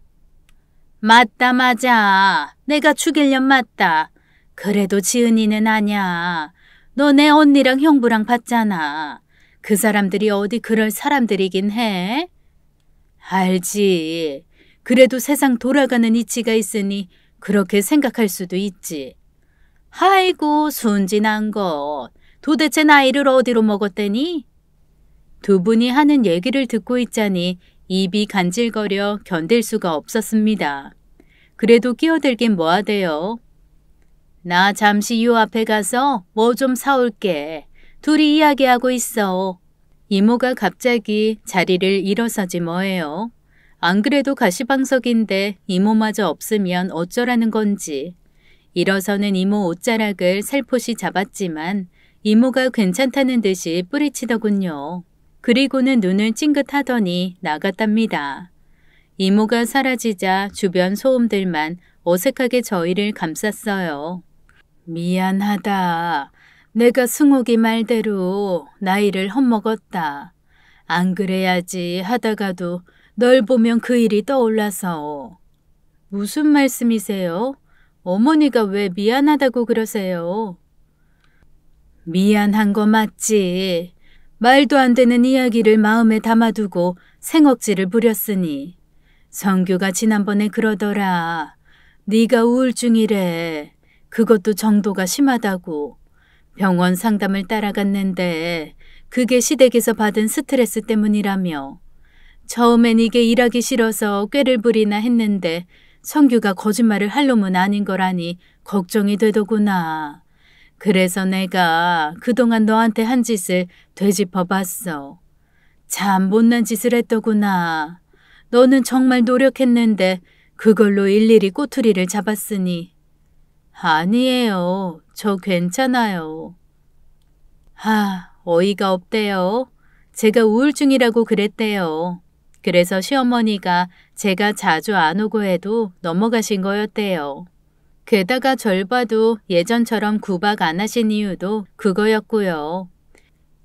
맞다 맞아. 내가 죽일년 맞다. 그래도 지은이는 아냐. 너 내 언니랑 형부랑 봤잖아. 그 사람들이 어디 그럴 사람들이긴 해? 알지. 그래도 세상 돌아가는 이치가 있으니 그렇게 생각할 수도 있지. 아이고 순진한 것. 도대체 나이를 어디로 먹었대니? 두 분이 하는 얘기를 듣고 있자니 입이 간질거려 견딜 수가 없었습니다. 그래도 끼어들긴 뭐하대요. 나 잠시 요 앞에 가서 뭐 좀 사올게. 둘이 이야기하고 있어. 이모가 갑자기 자리를 일어서지 뭐예요. 안 그래도 가시방석인데 이모마저 없으면 어쩌라는 건지. 일어서는 이모 옷자락을 살포시 잡았지만 이모가 괜찮다는 듯이 뿌리치더군요. 그리고는 눈을 찡긋하더니 나갔답니다. 이모가 사라지자 주변 소음들만 어색하게 저희를 감쌌어요. 미안하다. 내가 승옥이 말대로 나이를 헛먹었다. 안 그래야지 하다가도 널 보면 그 일이 떠올라서. 무슨 말씀이세요? 어머니가 왜 미안하다고 그러세요? 미안한 거 맞지. 말도 안 되는 이야기를 마음에 담아두고 생억지를 부렸으니. 성규가 지난번에 그러더라. 네가 우울증이래. 그것도 정도가 심하다고. 병원 상담을 따라갔는데 그게 시댁에서 받은 스트레스 때문이라며. 처음엔 이게 일하기 싫어서 꾀를 부리나 했는데 성규가 거짓말을 할 놈은 아닌 거라니 걱정이 되더구나. 그래서 내가 그동안 너한테 한 짓을 되짚어 봤어. 참 못난 짓을 했더구나. 너는 정말 노력했는데 그걸로 일일이 꼬투리를 잡았으니. 아니에요. 저 괜찮아요. 어이가 없대요. 제가 우울증이라고 그랬대요. 그래서 시어머니가 제가 자주 안 오고 해도 넘어가신 거였대요. 게다가 절 봐도 예전처럼 구박 안 하신 이유도 그거였고요.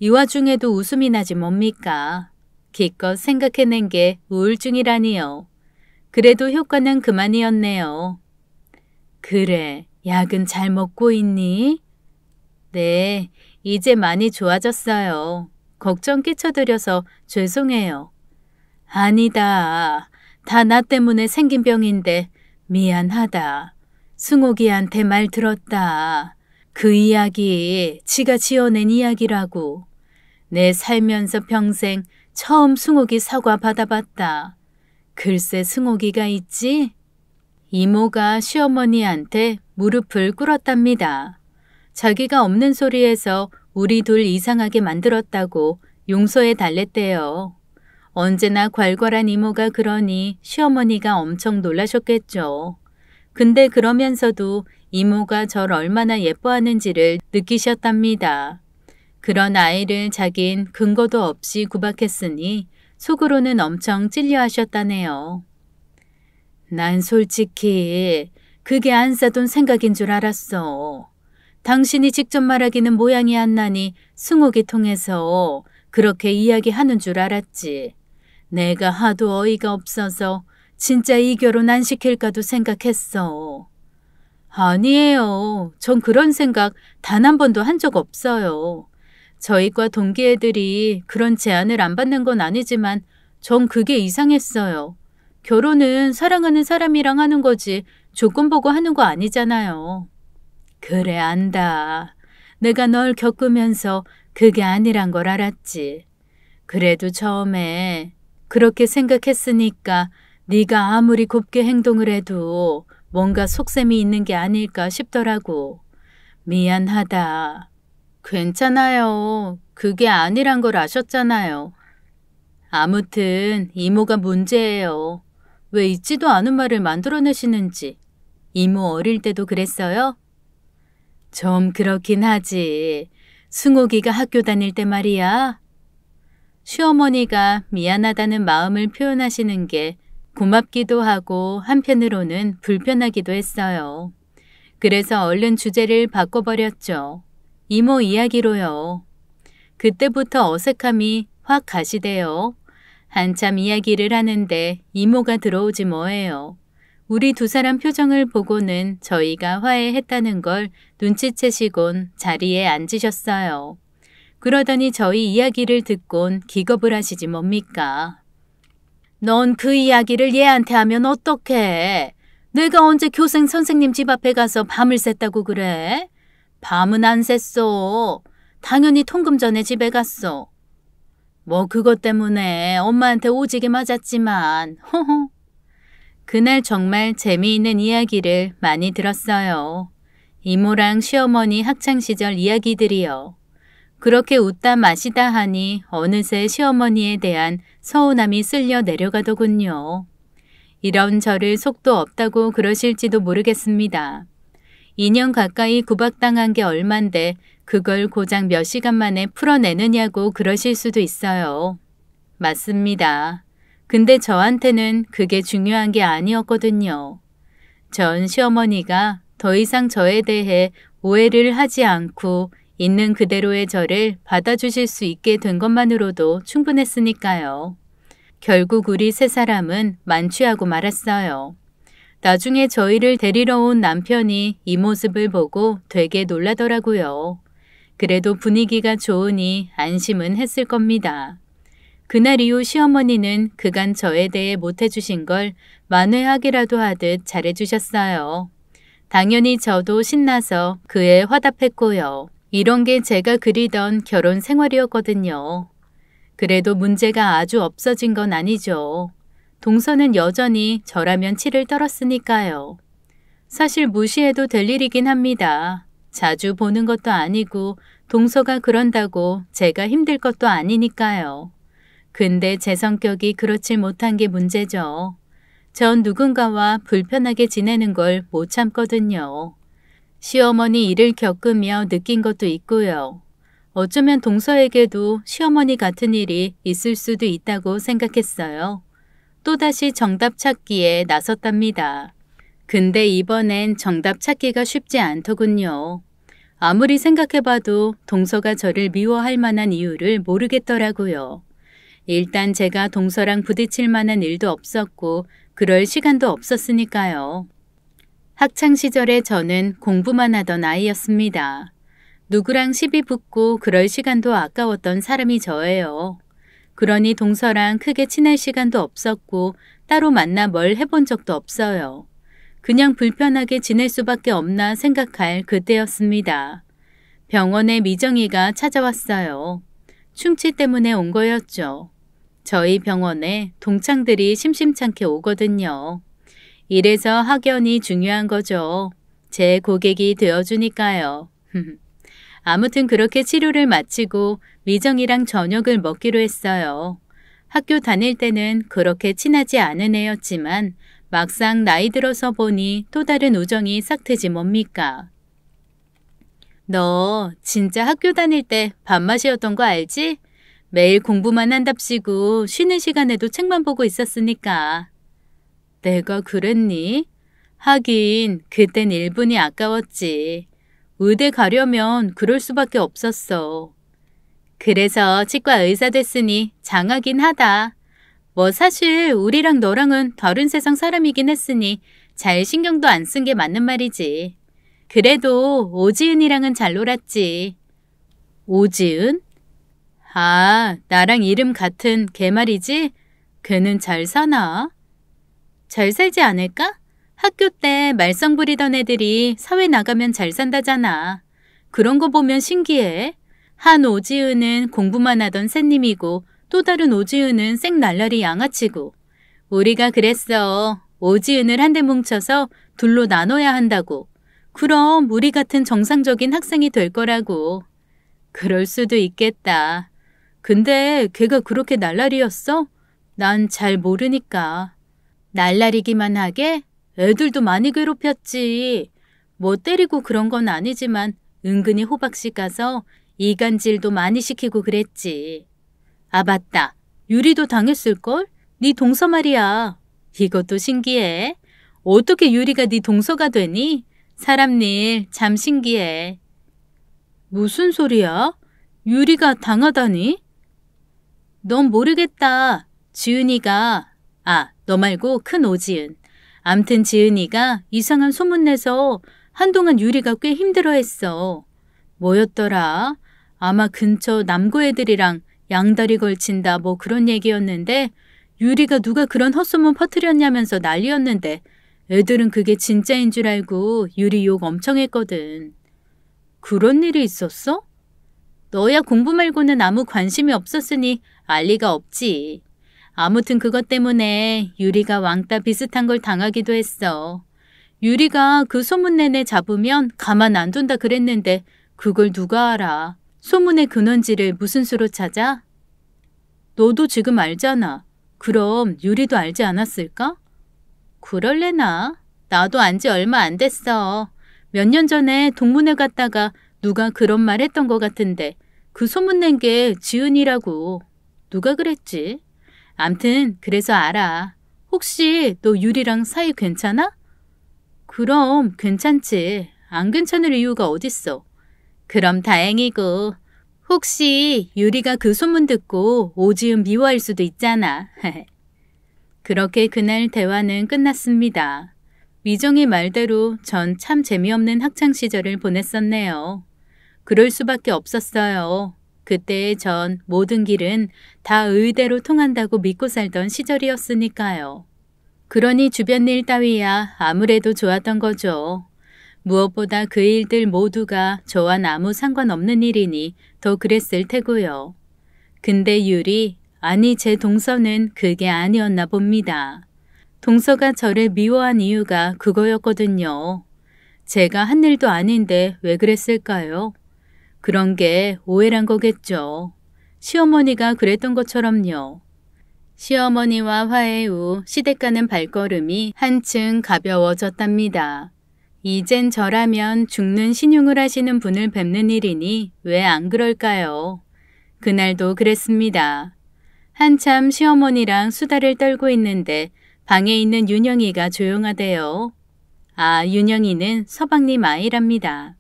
이 와중에도 웃음이 나지 뭡니까? 기껏 생각해낸 게 우울증이라니요. 그래도 효과는 그만이었네요. 그래, 약은 잘 먹고 있니? 네, 이제 많이 좋아졌어요. 걱정 끼쳐드려서 죄송해요. 아니다. 다 나 때문에 생긴 병인데 미안하다. 승옥이한테 말 들었다. 그 이야기 지가 지어낸 이야기라고. 내 살면서 평생 처음 승옥이 사과 받아봤다. 글쎄 승옥이가 있지? 이모가 시어머니한테 무릎을 꿇었답니다. 자기가 없는 소리에서 우리 둘 이상하게 만들었다고 용서해 달랬대요. 언제나 괄괄한 이모가 그러니 시어머니가 엄청 놀라셨겠죠. 근데 그러면서도 이모가 절 얼마나 예뻐하는지를 느끼셨답니다. 그런 아이를 자긴 근거도 없이 구박했으니 속으로는 엄청 찔려하셨다네요. 난 솔직히 그게 안 사돈 생각인 줄 알았어. 당신이 직접 말하기는 모양이 안 나니 승옥이 통해서 그렇게 이야기하는 줄 알았지. 내가 하도 어이가 없어서 진짜 이 결혼 안 시킬까도 생각했어. 아니에요. 전 그런 생각 단 한 번도 한 적 없어요. 저희과 동기 애들이 그런 제안을 안 받는 건 아니지만 전 그게 이상했어요. 결혼은 사랑하는 사람이랑 하는 거지 조건 보고 하는 거 아니잖아요. 그래 안다. 내가 널 겪으면서 그게 아니란 걸 알았지. 그래도 처음에 그렇게 생각했으니까 네가 아무리 곱게 행동을 해도 뭔가 속셈이 있는 게 아닐까 싶더라고. 미안하다. 괜찮아요. 그게 아니란 걸 아셨잖아요. 아무튼 이모가 문제예요. 왜 있지도 않은 말을 만들어내시는지. 이모 어릴 때도 그랬어요? 좀 그렇긴 하지. 승옥이가 학교 다닐 때 말이야. 시어머니가 미안하다는 마음을 표현하시는 게 고맙기도 하고 한편으로는 불편하기도 했어요. 그래서 얼른 주제를 바꿔버렸죠. 이모 이야기로요. 그때부터 어색함이 확 가시대요. 한참 이야기를 하는데 이모가 들어오지 뭐예요. 우리 두 사람 표정을 보고는 저희가 화해했다는 걸 눈치채시곤 자리에 앉으셨어요. 그러더니 저희 이야기를 듣곤 기겁을 하시지 뭡니까. 넌 그 이야기를 얘한테 하면 어떡해? 내가 언제 교생 선생님 집 앞에 가서 밤을 샜다고 그래? 밤은 안 샜어. 당연히 통금 전에 집에 갔어. 뭐 그것 때문에 엄마한테 오지게 맞았지만 허허. 그날 정말 재미있는 이야기를 많이 들었어요. 이모랑 시어머니 학창시절 이야기들이요. 그렇게 웃다 마시다 하니 어느새 시어머니에 대한 서운함이 쓸려 내려가더군요. 이런 저를 속도 없다고 그러실지도 모르겠습니다. 2년 가까이 구박당한 게 얼만데 그걸 고작 몇 시간 만에 풀어내느냐고 그러실 수도 있어요. 맞습니다. 근데 저한테는 그게 중요한 게 아니었거든요. 전 시어머니가 더 이상 저에 대해 오해를 하지 않고 있는 그대로의 저를 받아주실 수 있게 된 것만으로도 충분했으니까요. 결국 우리 세 사람은 만취하고 말았어요. 나중에 저희를 데리러 온 남편이 이 모습을 보고 되게 놀라더라고요. 그래도 분위기가 좋으니 안심은 했을 겁니다. 그날 이후 시어머니는 그간 저에 대해 못해주신 걸 만회하기라도 하듯 잘해주셨어요. 당연히 저도 신나서 그에 화답했고요. 이런 게 제가 그리던 결혼 생활이었거든요. 그래도 문제가 아주 없어진 건 아니죠. 동서는 여전히 저라면 치를 떨었으니까요. 사실 무시해도 될 일이긴 합니다. 자주 보는 것도 아니고 동서가 그런다고 제가 힘들 것도 아니니까요. 근데 제 성격이 그렇지 못한 게 문제죠. 전 누군가와 불편하게 지내는 걸 못 참거든요. 시어머니 일을 겪으며 느낀 것도 있고요. 어쩌면 동서에게도 시어머니 같은 일이 있을 수도 있다고 생각했어요. 또다시 정답 찾기에 나섰답니다. 근데 이번엔 정답 찾기가 쉽지 않더군요. 아무리 생각해봐도 동서가 저를 미워할 만한 이유를 모르겠더라고요. 일단 제가 동서랑 부딪힐 만한 일도 없었고 그럴 시간도 없었으니까요. 학창시절에 저는 공부만 하던 아이였습니다. 누구랑 시비 붙고 그럴 시간도 아까웠던 사람이 저예요. 그러니 동서랑 크게 친할 시간도 없었고 따로 만나 뭘 해본 적도 없어요. 그냥 불편하게 지낼 수밖에 없나 생각할 그때였습니다. 병원에 미정이가 찾아왔어요. 충치 때문에 온 거였죠. 저희 병원에 동창들이 심심찮게 오거든요. 이래서 학연이 중요한 거죠. 제 고객이 되어주니까요. 아무튼 그렇게 치료를 마치고 미정이랑 저녁을 먹기로 했어요. 학교 다닐 때는 그렇게 친하지 않은 애였지만 막상 나이 들어서 보니 또 다른 우정이 싹 트지 뭡니까? 너 진짜 학교 다닐 때 밥맛이었던 거 알지? 매일 공부만 한답시고 쉬는 시간에도 책만 보고 있었으니까. 내가 그랬니? 하긴 그땐 1분이 아까웠지. 의대 가려면 그럴 수밖에 없었어. 그래서 치과 의사 됐으니 장하긴 하다. 뭐 사실 우리랑 너랑은 다른 세상 사람이긴 했으니 잘 신경도 안 쓴 게 맞는 말이지. 그래도 오지은이랑은 잘 놀았지. 오지은? 아, 나랑 이름 같은 걔 말이지? 걔는 잘 사나? 잘 살지 않을까? 학교 때 말썽 부리던 애들이 사회 나가면 잘 산다잖아. 그런 거 보면 신기해. 한 오지은은 공부만 하던 샌님이고 또 다른 오지은은 쌩날라리 양아치고. 우리가 그랬어. 오지은을 한데 뭉쳐서 둘로 나눠야 한다고. 그럼 우리 같은 정상적인 학생이 될 거라고. 그럴 수도 있겠다. 근데 걔가 그렇게 날라리였어? 난 잘 모르니까. 날라리기만 하게? 애들도 많이 괴롭혔지. 뭐 때리고 그런 건 아니지만 은근히 호박씨 가서 이간질도 많이 시키고 그랬지. 아 맞다. 유리도 당했을걸? 네 동서 말이야. 이것도 신기해. 어떻게 유리가 네 동서가 되니? 사람 일 참 신기해. 무슨 소리야? 유리가 당하다니? 넌 모르겠다. 지은이가, 너 말고 큰 오지은. 암튼 지은이가 이상한 소문내서 한동안 유리가 꽤 힘들어했어. 뭐였더라? 아마 근처 남고 애들이랑 양다리 걸친다 뭐 그런 얘기였는데 유리가 누가 그런 헛소문 퍼뜨렸냐면서 난리였는데 애들은 그게 진짜인 줄 알고 유리 욕 엄청 했거든. 그런 일이 있었어? 너야 공부 말고는 아무 관심이 없었으니 알 리가 없지. 아무튼 그것 때문에 유리가 왕따 비슷한 걸 당하기도 했어. 유리가 그 소문낸 애 잡으면 가만 안 둔다 그랬는데 그걸 누가 알아. 소문의 근원지를 무슨 수로 찾아? 너도 지금 알잖아. 그럼 유리도 알지 않았을까? 그럴래나? 나도 안지 얼마 안 됐어. 몇 년 전에 동문회 갔다가 누가 그런 말 했던 것 같은데 그 소문낸 게 지은이라고. 누가 그랬지? 암튼 그래서 알아. 혹시 너 유리랑 사이 괜찮아? 그럼 괜찮지. 안 괜찮을 이유가 어딨어. 그럼 다행이고. 혹시 유리가 그 소문 듣고 오지은 미워할 수도 있잖아. 그렇게 그날 대화는 끝났습니다. 미정의 말대로 전 참 재미없는 학창시절을 보냈었네요. 그럴 수밖에 없었어요. 그때의 전 모든 길은 다 의대로 통한다고 믿고 살던 시절이었으니까요. 그러니 주변 일 따위야 아무래도 좋았던 거죠. 무엇보다 그 일들 모두가 저와는 아무 상관없는 일이니 더 그랬을 테고요. 근데 유리, 아니 제 동서는 그게 아니었나 봅니다. 동서가 저를 미워한 이유가 그거였거든요. 제가 한 일도 아닌데 왜 그랬을까요? 그런 게 오해란 거겠죠. 시어머니가 그랬던 것처럼요. 시어머니와 화해 후 시댁 가는 발걸음이 한층 가벼워졌답니다. 이젠 저라면 죽는 신용을 하시는 분을 뵙는 일이니 왜 안 그럴까요? 그날도 그랬습니다. 한참 시어머니랑 수다를 떨고 있는데 방에 있는 윤영이가 조용하대요. 아, 윤영이는 서방님 아이랍니다.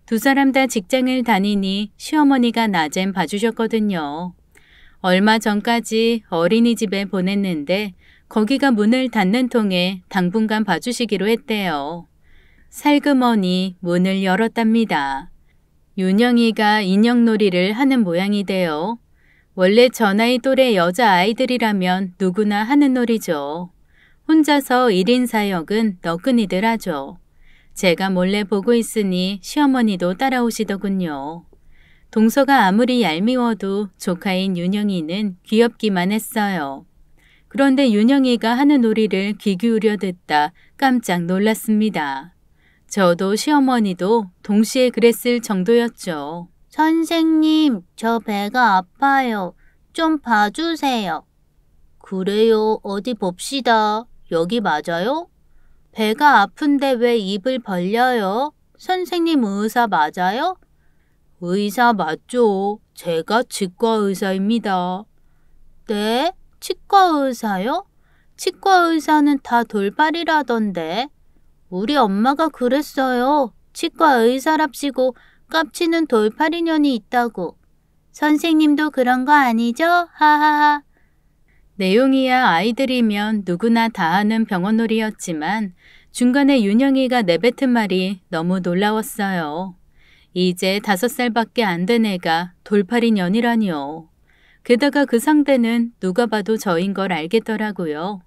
두 사람 다 직장을 다니니 시어머니가 낮엔 봐주셨거든요. 얼마 전까지 어린이집에 보냈는데 거기가 문을 닫는 통에 당분간 봐주시기로 했대요. 살그머니 문을 열었답니다. 윤영이가 인형놀이를 하는 모양이대요. 원래 저 나이 또래 여자아이들이라면 누구나 하는 놀이죠. 혼자서 1인 사역은 너끈히들 하죠. 제가 몰래 보고 있으니 시어머니도 따라오시더군요. 동서가 아무리 얄미워도 조카인 윤영이는 귀엽기만 했어요. 그런데 윤영이가 하는 놀이를 귀 기울여 듣다 깜짝 놀랐습니다. 저도 시어머니도 동시에 그랬을 정도였죠. 선생님, 저 배가 아파요. 좀 봐주세요. 그래요, 어디 봅시다. 여기 맞아요? 배가 아픈데 왜 입을 벌려요? 선생님 의사 맞아요? 의사 맞죠. 제가 치과 의사입니다. 네? 치과 의사요? 치과 의사는 다 돌팔이라던데. 우리 엄마가 그랬어요. 치과 의사랍시고 깝치는 돌팔이년이 있다고. 선생님도 그런 거 아니죠? 하하하. 내용이야 아이들이면 누구나 다 아는 병원놀이였지만 중간에 윤영이가 내뱉은 말이 너무 놀라웠어요. 이제 5살밖에 안 된 애가 돌팔이년이라니요. 게다가 그 상대는 누가 봐도 저인 걸 알겠더라고요.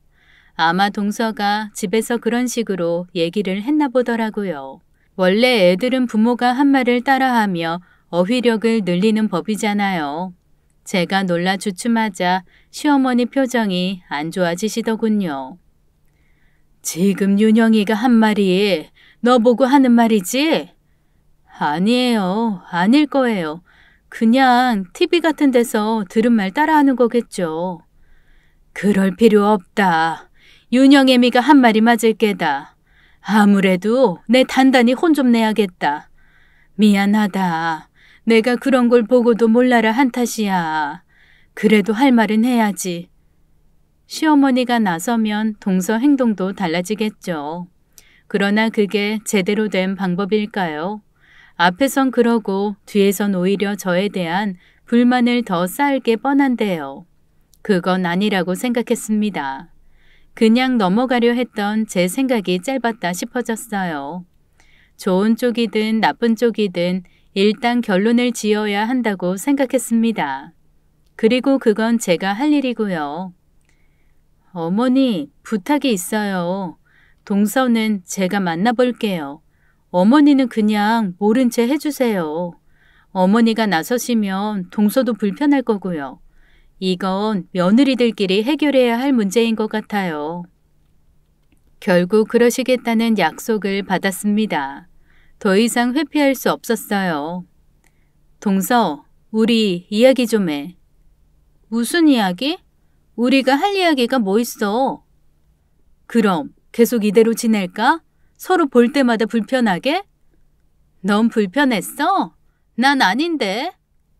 아마 동서가 집에서 그런 식으로 얘기를 했나 보더라고요. 원래 애들은 부모가 한 말을 따라하며 어휘력을 늘리는 법이잖아요. 제가 놀라 주춤하자 시어머니 표정이 안 좋아지시더군요. 지금 윤영이가 한 말이 너 보고 하는 말이지? 아니에요. 아닐 거예요. 그냥 TV 같은 데서 들은 말 따라하는 거겠죠. 그럴 필요 없다. 윤영애미가 한 말이 맞을 게다. 아무래도 내 단단히 혼 좀 내야겠다. 미안하다. 내가 그런 걸 보고도 몰라라 한 탓이야. 그래도 할 말은 해야지. 시어머니가 나서면 동서 행동도 달라지겠죠. 그러나 그게 제대로 된 방법일까요? 앞에선 그러고 뒤에선 오히려 저에 대한 불만을 더 쌓을게 뻔한데요. 그건 아니라고 생각했습니다. 그냥 넘어가려 했던 제 생각이 짧았다 싶어졌어요. 좋은 쪽이든 나쁜 쪽이든 일단 결론을 지어야 한다고 생각했습니다. 그리고 그건 제가 할 일이고요. 어머니, 부탁이 있어요. 동서는 제가 만나볼게요. 어머니는 그냥 모른 채 해주세요. 어머니가 나서시면 동서도 불편할 거고요. 이건 며느리들끼리 해결해야 할 문제인 것 같아요. 결국 그러시겠다는 약속을 받았습니다. 더 이상 회피할 수 없었어요. 동서, 우리 이야기 좀 해. 무슨 이야기? 우리가 할 이야기가 뭐 있어? 그럼 계속 이대로 지낼까? 서로 볼 때마다 불편하게? 넌 불편했어? 난 아닌데.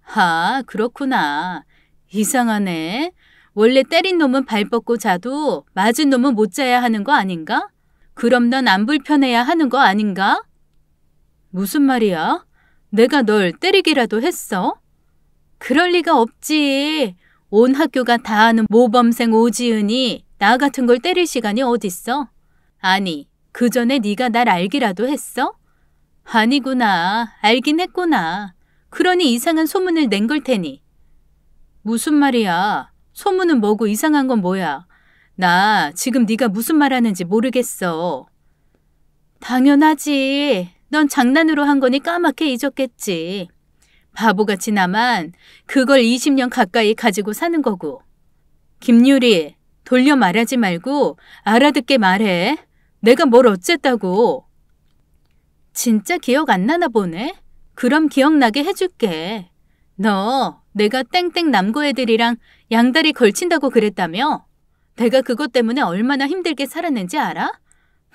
아, 그렇구나. 이상하네. 원래 때린 놈은 발 뻗고 자도 맞은 놈은 못 자야 하는 거 아닌가? 그럼 넌 안 불편해야 하는 거 아닌가? 무슨 말이야? 내가 널 때리기라도 했어? 그럴 리가 없지. 온 학교가 다 아는 모범생 오지은이 나 같은 걸 때릴 시간이 어딨어? 아니, 그 전에 네가 날 알기라도 했어? 아니구나. 알긴 했구나. 그러니 이상한 소문을 낸 걸 테니. 무슨 말이야? 소문은 뭐고 이상한 건 뭐야? 나 지금 네가 무슨 말 하는지 모르겠어. 당연하지. 넌 장난으로 한 거니 까맣게 잊었겠지. 바보같이 나만 그걸 20년 가까이 가지고 사는 거고. 김유리, 돌려 말하지 말고 알아듣게 말해. 내가 뭘 어쨌다고. 진짜 기억 안 나나 보네? 그럼 기억나게 해줄게. 너 내가 땡땡 남고 애들이랑 양다리 걸친다고 그랬다며? 내가 그것 때문에 얼마나 힘들게 살았는지 알아?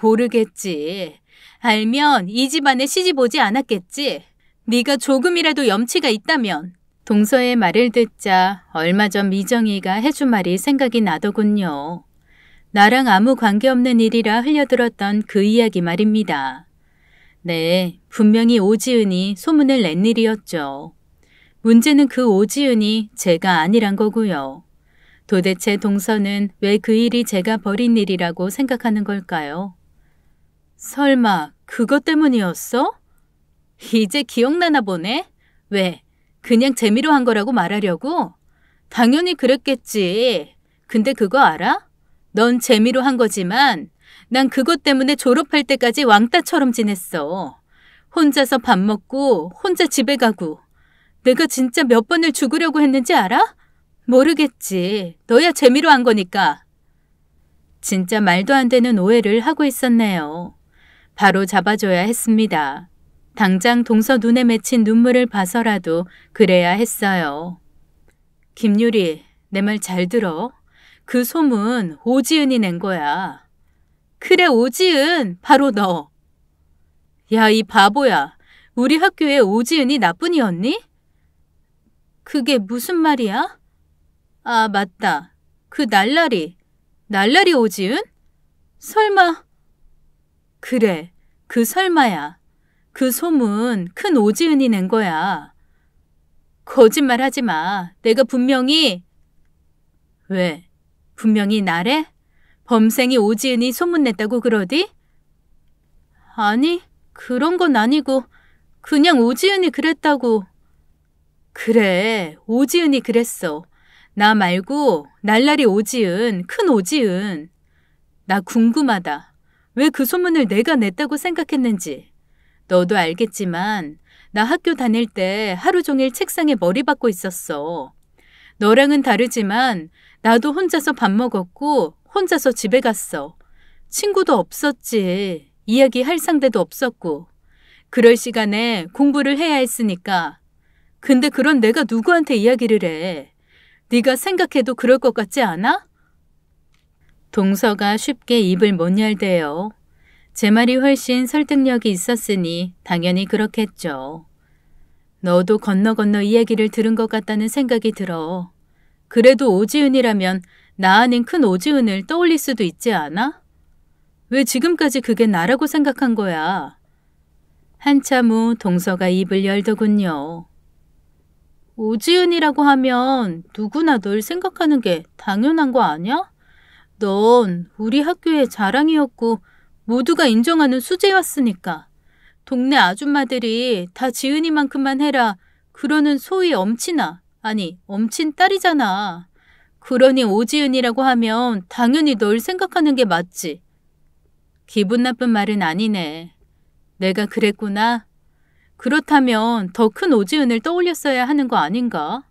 모르겠지. 알면 이 집안에 시집 오지 않았겠지. 네가 조금이라도 염치가 있다면. 동서의 말을 듣자 얼마 전 미정이가 해준 말이 생각이 나더군요. 나랑 아무 관계없는 일이라 흘려들었던 그 이야기 말입니다. 네, 분명히 오지은이 소문을 낸 일이었죠. 문제는 그 오지은이 제가 아니란 거고요. 도대체 동서는 왜 그 일이 제가 벌인 일이라고 생각하는 걸까요? 설마 그것 때문이었어? 이제 기억나나 보네? 왜? 그냥 재미로 한 거라고 말하려고? 당연히 그랬겠지. 근데 그거 알아? 넌 재미로 한 거지만 난 그것 때문에 졸업할 때까지 왕따처럼 지냈어. 혼자서 밥 먹고 혼자 집에 가고. 내가 진짜 몇 번을 죽으려고 했는지 알아? 모르겠지. 너야 재미로 한 거니까. 진짜 말도 안 되는 오해를 하고 있었네요. 바로 잡아줘야 했습니다. 당장 동서 눈에 맺힌 눈물을 봐서라도 그래야 했어요. 김유리, 내 말 잘 들어. 그 소문 오지은이 낸 거야. 그래, 오지은. 바로 너. 야, 이 바보야. 우리 학교에 오지은이 나뿐이었니? 그게 무슨 말이야? 아, 맞다. 그 날라리 오지은? 설마. 그래, 그 설마야. 그 소문 큰 오지은이 낸 거야. 거짓말 하지 마. 내가 분명히. 왜? 분명히 나래? 범생이 오지은이 소문냈다고 그러디? 아니, 그런 건 아니고 그냥 오지은이 그랬다고. 그래, 오지은이 그랬어. 나 말고 날라리 오지은, 큰 오지은. 나 궁금하다. 왜 그 소문을 내가 냈다고 생각했는지. 너도 알겠지만 나 학교 다닐 때 하루 종일 책상에 머리 박고 있었어. 너랑은 다르지만 나도 혼자서 밥 먹었고 혼자서 집에 갔어. 친구도 없었지. 이야기할 상대도 없었고. 그럴 시간에 공부를 해야 했으니까. 근데 그런 내가 누구한테 이야기를 해. 네가 생각해도 그럴 것 같지 않아? 동서가 쉽게 입을 못 열대요. 제 말이 훨씬 설득력이 있었으니 당연히 그렇겠죠. 너도 건너 이야기를 들은 것 같다는 생각이 들어. 그래도 오지은이라면 나 아닌 큰 오지은을 떠올릴 수도 있지 않아? 왜 지금까지 그게 나라고 생각한 거야? 한참 후 동서가 입을 열더군요. 오지은이라고 하면 누구나 널 생각하는 게 당연한 거 아니야? 넌 우리 학교의 자랑이었고 모두가 인정하는 수재였으니까. 동네 아줌마들이 다 지은이만큼만 해라 그러는 소위 엄친아, 아니 엄친 딸이잖아. 그러니 오지은이라고 하면 당연히 널 생각하는 게 맞지. 기분 나쁜 말은 아니네. 내가 그랬구나. 그렇다면 더 큰 오지은을 떠올렸어야 하는 거 아닌가?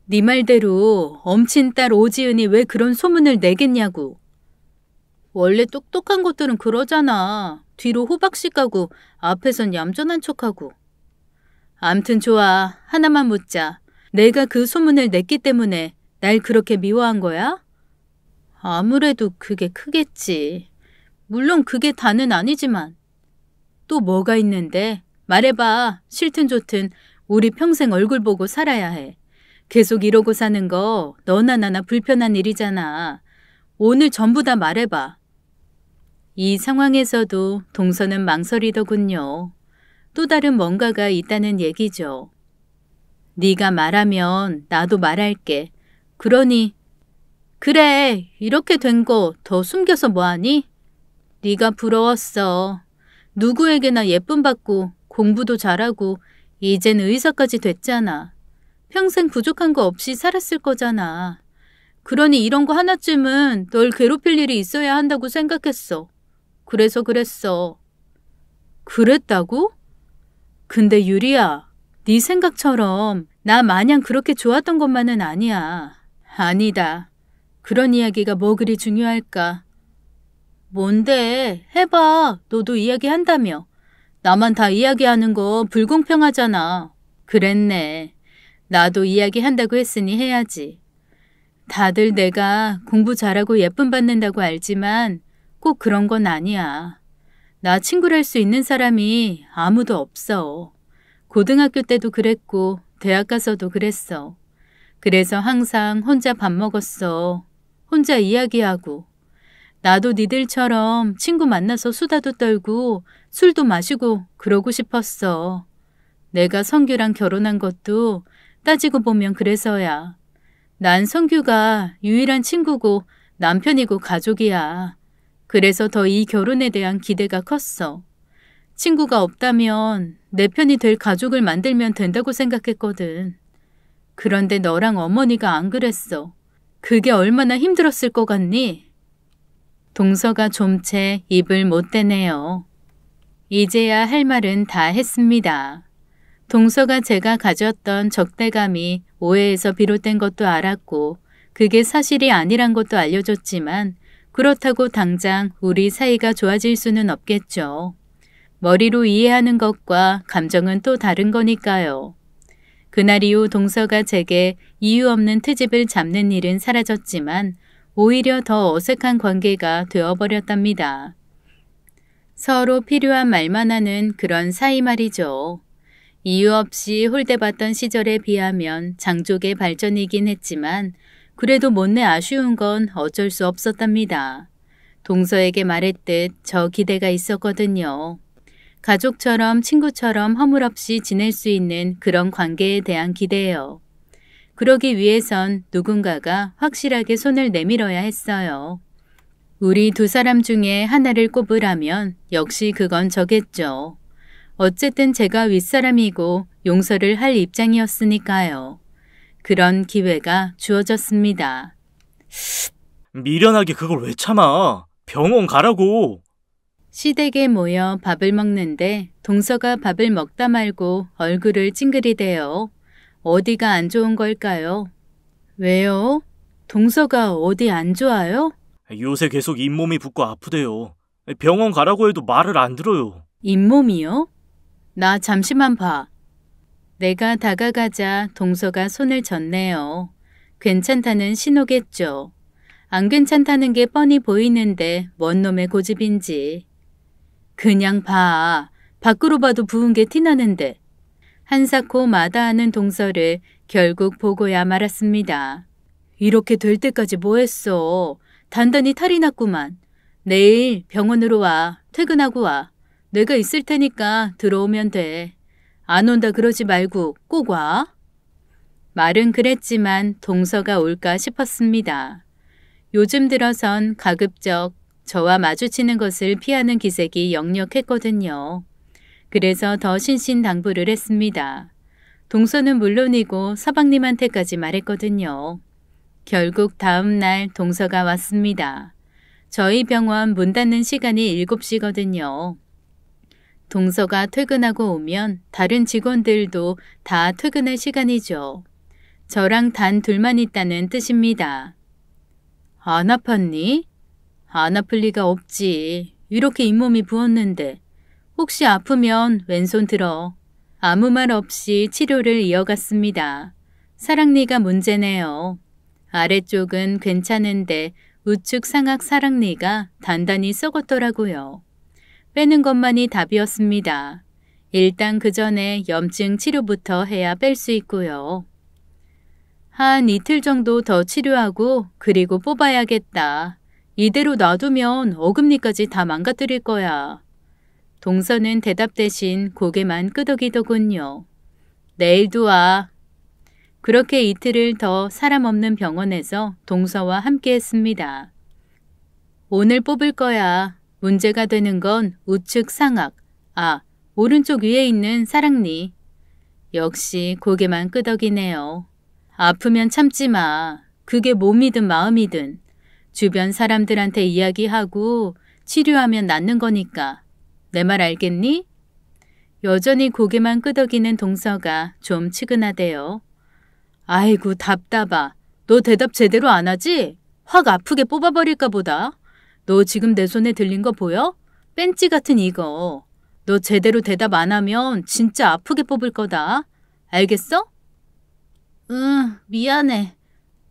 네 말대로 엄친딸 오지은이 왜 그런 소문을 내겠냐고. 원래 똑똑한 것들은 그러잖아. 뒤로 호박씨 까고 앞에선 얌전한 척하고. 암튼 좋아. 하나만 묻자. 내가 그 소문을 냈기 때문에 날 그렇게 미워한 거야? 아무래도 그게 크겠지. 물론 그게 다는 아니지만. 또 뭐가 있는데? 말해봐. 싫든 좋든 우리 평생 얼굴 보고 살아야 해. 계속 이러고 사는 거 너나 나나 불편한 일이잖아. 오늘 전부 다 말해봐. 이 상황에서도 동서는 망설이더군요. 또 다른 뭔가가 있다는 얘기죠. 네가 말하면 나도 말할게. 그러니 그래, 이렇게 된 거 더 숨겨서 뭐하니? 네가 부러웠어. 누구에게나 예쁨 받고 공부도 잘하고 이젠 의사까지 됐잖아. 평생 부족한 거 없이 살았을 거잖아. 그러니 이런 거 하나쯤은 널 괴롭힐 일이 있어야 한다고 생각했어. 그래서 그랬어. 그랬다고? 근데 유리야, 네 생각처럼 나 마냥 그렇게 좋았던 것만은 아니야. 아니다. 그런 이야기가 뭐 그리 중요할까? 뭔데? 해봐. 너도 이야기한다며. 나만 다 이야기하는 거 불공평하잖아. 그랬네. 나도 이야기한다고 했으니 해야지. 다들 내가 공부 잘하고 예쁨 받는다고 알지만 꼭 그런 건 아니야. 나 친구랄 수 있는 사람이 아무도 없어. 고등학교 때도 그랬고 대학 가서도 그랬어. 그래서 항상 혼자 밥 먹었어. 혼자 이야기하고. 나도 니들처럼 친구 만나서 수다도 떨고 술도 마시고 그러고 싶었어. 내가 성규랑 결혼한 것도 따지고 보면 그래서야. 난 성규가 유일한 친구고 남편이고 가족이야. 그래서 더 이 결혼에 대한 기대가 컸어. 친구가 없다면 내 편이 될 가족을 만들면 된다고 생각했거든. 그런데 너랑 어머니가 안 그랬어. 그게 얼마나 힘들었을 것 같니? 동서가 좀 채 입을 못 대네요. 이제야 할 말은 다 했습니다. 동서가 제가 가졌던 적대감이 오해에서 비롯된 것도 알았고 그게 사실이 아니란 것도 알려줬지만 그렇다고 당장 우리 사이가 좋아질 수는 없겠죠. 머리로 이해하는 것과 감정은 또 다른 거니까요. 그날 이후 동서가 제게 이유 없는 트집을 잡는 일은 사라졌지만 오히려 더 어색한 관계가 되어버렸답니다. 서로 필요한 말만 하는 그런 사이 말이죠. 이유 없이 홀대받던 시절에 비하면 장족의 발전이긴 했지만 그래도 못내 아쉬운 건 어쩔 수 없었답니다. 동서에게 말했듯 저 기대가 있었거든요. 가족처럼 친구처럼 허물없이 지낼 수 있는 그런 관계에 대한 기대요. 그러기 위해선 누군가가 확실하게 손을 내밀어야 했어요. 우리 두 사람 중에 하나를 꼽으라면 역시 그건 저겠죠. 어쨌든 제가 윗사람이고 용서를 할 입장이었으니까요. 그런 기회가 주어졌습니다. 미련하게 그걸 왜 참아? 병원 가라고. 시댁에 모여 밥을 먹는데 동서가 밥을 먹다 말고 얼굴을 찡그리대요. 어디가 안 좋은 걸까요? 왜요? 동서가 어디 안 좋아요? 요새 계속 잇몸이 붓고 아프대요. 병원 가라고 해도 말을 안 들어요. 잇몸이요? 나 잠시만 봐. 내가 다가가자 동서가 손을 졌네요. 괜찮다는 신호겠죠. 안 괜찮다는 게 뻔히 보이는데 뭔 놈의 고집인지. 그냥 봐. 밖으로 봐도 부은 게 티나는데. 한사코 마다하는 동서를 결국 보고야 말았습니다. 이렇게 될 때까지 뭐 했어. 단단히 탈이 났구만. 내일 병원으로 와. 퇴근하고 와. 내가 있을 테니까 들어오면 돼. 안 온다 그러지 말고 꼭 와. 말은 그랬지만 동서가 올까 싶었습니다. 요즘 들어선 가급적 저와 마주치는 것을 피하는 기색이 역력했거든요. 그래서 더 신신당부를 했습니다. 동서는 물론이고 서방님한테까지 말했거든요. 결국 다음 날 동서가 왔습니다. 저희 병원 문 닫는 시간이 7시거든요. 동서가 퇴근하고 오면 다른 직원들도 다 퇴근할 시간이죠. 저랑 단 둘만 있다는 뜻입니다. 안 아팠니? 안 아플 리가 없지. 이렇게 잇몸이 부었는데. 혹시 아프면 왼손 들어. 아무 말 없이 치료를 이어갔습니다. 사랑니가 문제네요. 아래쪽은 괜찮은데 우측 상악 사랑니가 단단히 썩었더라고요. 빼는 것만이 답이었습니다. 일단 그 전에 염증 치료부터 해야 뺄 수 있고요. 한 이틀 정도 더 치료하고 그리고 뽑아야겠다. 이대로 놔두면 어금니까지 다 망가뜨릴 거야. 동서는 대답 대신 고개만 끄덕이더군요. 내일도 와. 그렇게 이틀을 더 사람 없는 병원에서 동서와 함께 했습니다. 오늘 뽑을 거야. 문제가 되는 건 우측 상악, 오른쪽 위에 있는 사랑니. 역시 고개만 끄덕이네요. 아프면 참지 마. 그게 몸이든 마음이든 주변 사람들한테 이야기하고 치료하면 낫는 거니까. 내 말 알겠니? 여전히 고개만 끄덕이는 동서가 좀 치근하대요. 아이고 답답아. 너 대답 제대로 안 하지? 확 아프게 뽑아버릴까 보다. 너 지금 내 손에 들린 거 보여? 벤치 같은 이거. 너 제대로 대답 안 하면 진짜 아프게 뽑을 거다. 알겠어? 응, 미안해.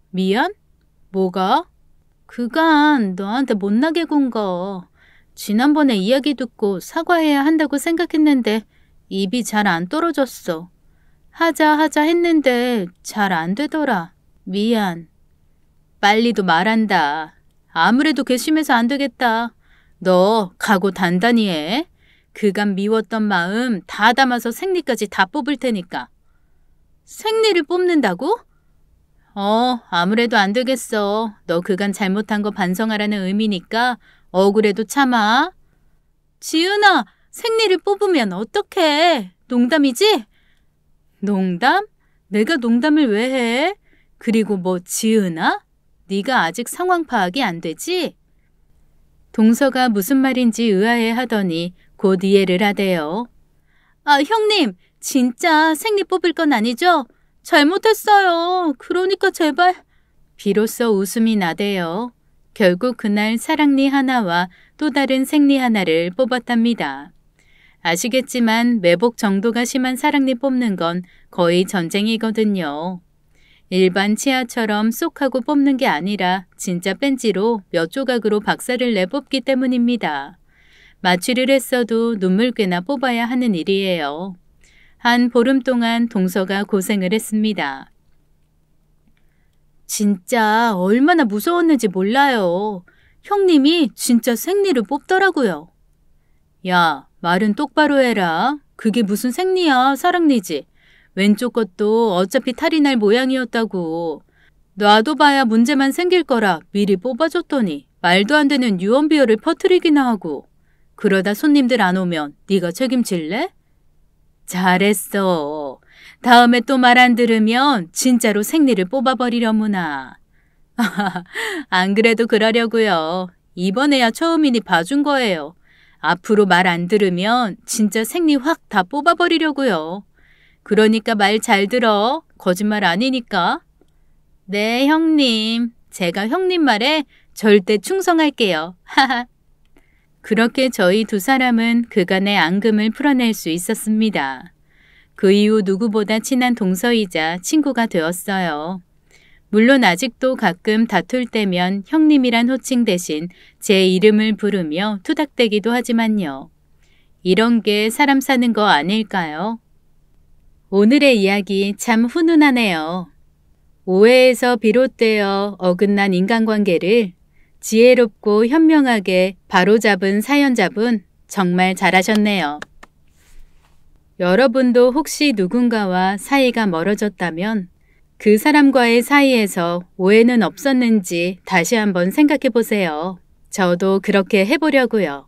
미안? 뭐가? 그간 너한테 못나게 군 거. 지난번에 이야기 듣고 사과해야 한다고 생각했는데 입이 잘 안 떨어졌어. 하자 했는데 잘 안 되더라. 미안. 빨리도 말한다. 아무래도 괘씸해서 안 되겠다. 너 각오 단단히 해. 그간 미웠던 마음 다 담아서 생리까지 다 뽑을 테니까. 생리를 뽑는다고? 아무래도 안 되겠어. 너 그간 잘못한 거 반성하라는 의미니까 억울해도 참아. 지은아, 생리를 뽑으면 어떡해? 농담이지? 농담? 내가 농담을 왜 해? 그리고 뭐 지은아? 네가 아직 상황 파악이 안 되지? 동서가 무슨 말인지 의아해 하더니 곧 이해를 하대요. 형님, 진짜 생리 뽑을 건 아니죠? 잘못했어요. 그러니까 제발. 비로소 웃음이 나대요. 결국 그날 사랑니 하나와 또 다른 생리 하나를 뽑았답니다. 아시겠지만 매복 정도가 심한 사랑니 뽑는 건 거의 전쟁이거든요. 일반 치아처럼 쏙 하고 뽑는 게 아니라 진짜 뺀지로 몇 조각으로 박살을 내 뽑기 때문입니다. 마취를 했어도 눈물꿰나 뽑아야 하는 일이에요. 한 보름 동안 동서가 고생을 했습니다. 진짜 얼마나 무서웠는지 몰라요. 형님이 진짜 생리를 뽑더라고요. 야, 말은 똑바로 해라. 그게 무슨 생리야, 사랑니지. 왼쪽 것도 어차피 탈이 날 모양이었다고. 놔둬봐야 문제만 생길 거라 미리 뽑아줬더니 말도 안 되는 유언비어를 퍼뜨리기나 하고. 그러다 손님들 안 오면 네가 책임질래? 잘했어. 다음에 또 말 안 들으면 진짜로 생리를 뽑아버리려무나. 안 그래도 그러려고요. 이번에야 처음이니 봐준 거예요. 앞으로 말 안 들으면 진짜 생리 확 다 뽑아버리려고요. 그러니까 말 잘 들어. 거짓말 아니니까. 네, 형님. 제가 형님 말에 절대 충성할게요. 그렇게 저희 두 사람은 그간의 앙금을 풀어낼 수 있었습니다. 그 이후 누구보다 친한 동서이자 친구가 되었어요. 물론 아직도 가끔 다툴 때면 형님이란 호칭 대신 제 이름을 부르며 투닥대기도 하지만요. 이런 게 사람 사는 거 아닐까요? 오늘의 이야기 참 훈훈하네요. 오해에서 비롯되어 어긋난 인간관계를 지혜롭고 현명하게 바로잡은 사연자분 정말 잘하셨네요. 여러분도 혹시 누군가와 사이가 멀어졌다면 그 사람과의 사이에서 오해는 없었는지 다시 한번 생각해 보세요. 저도 그렇게 해보려고요.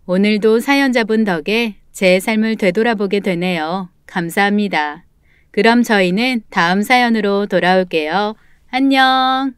오늘도 사연자분 덕에 제 삶을 되돌아보게 되네요. 감사합니다. 그럼 저희는 다음 사연으로 돌아올게요. 안녕.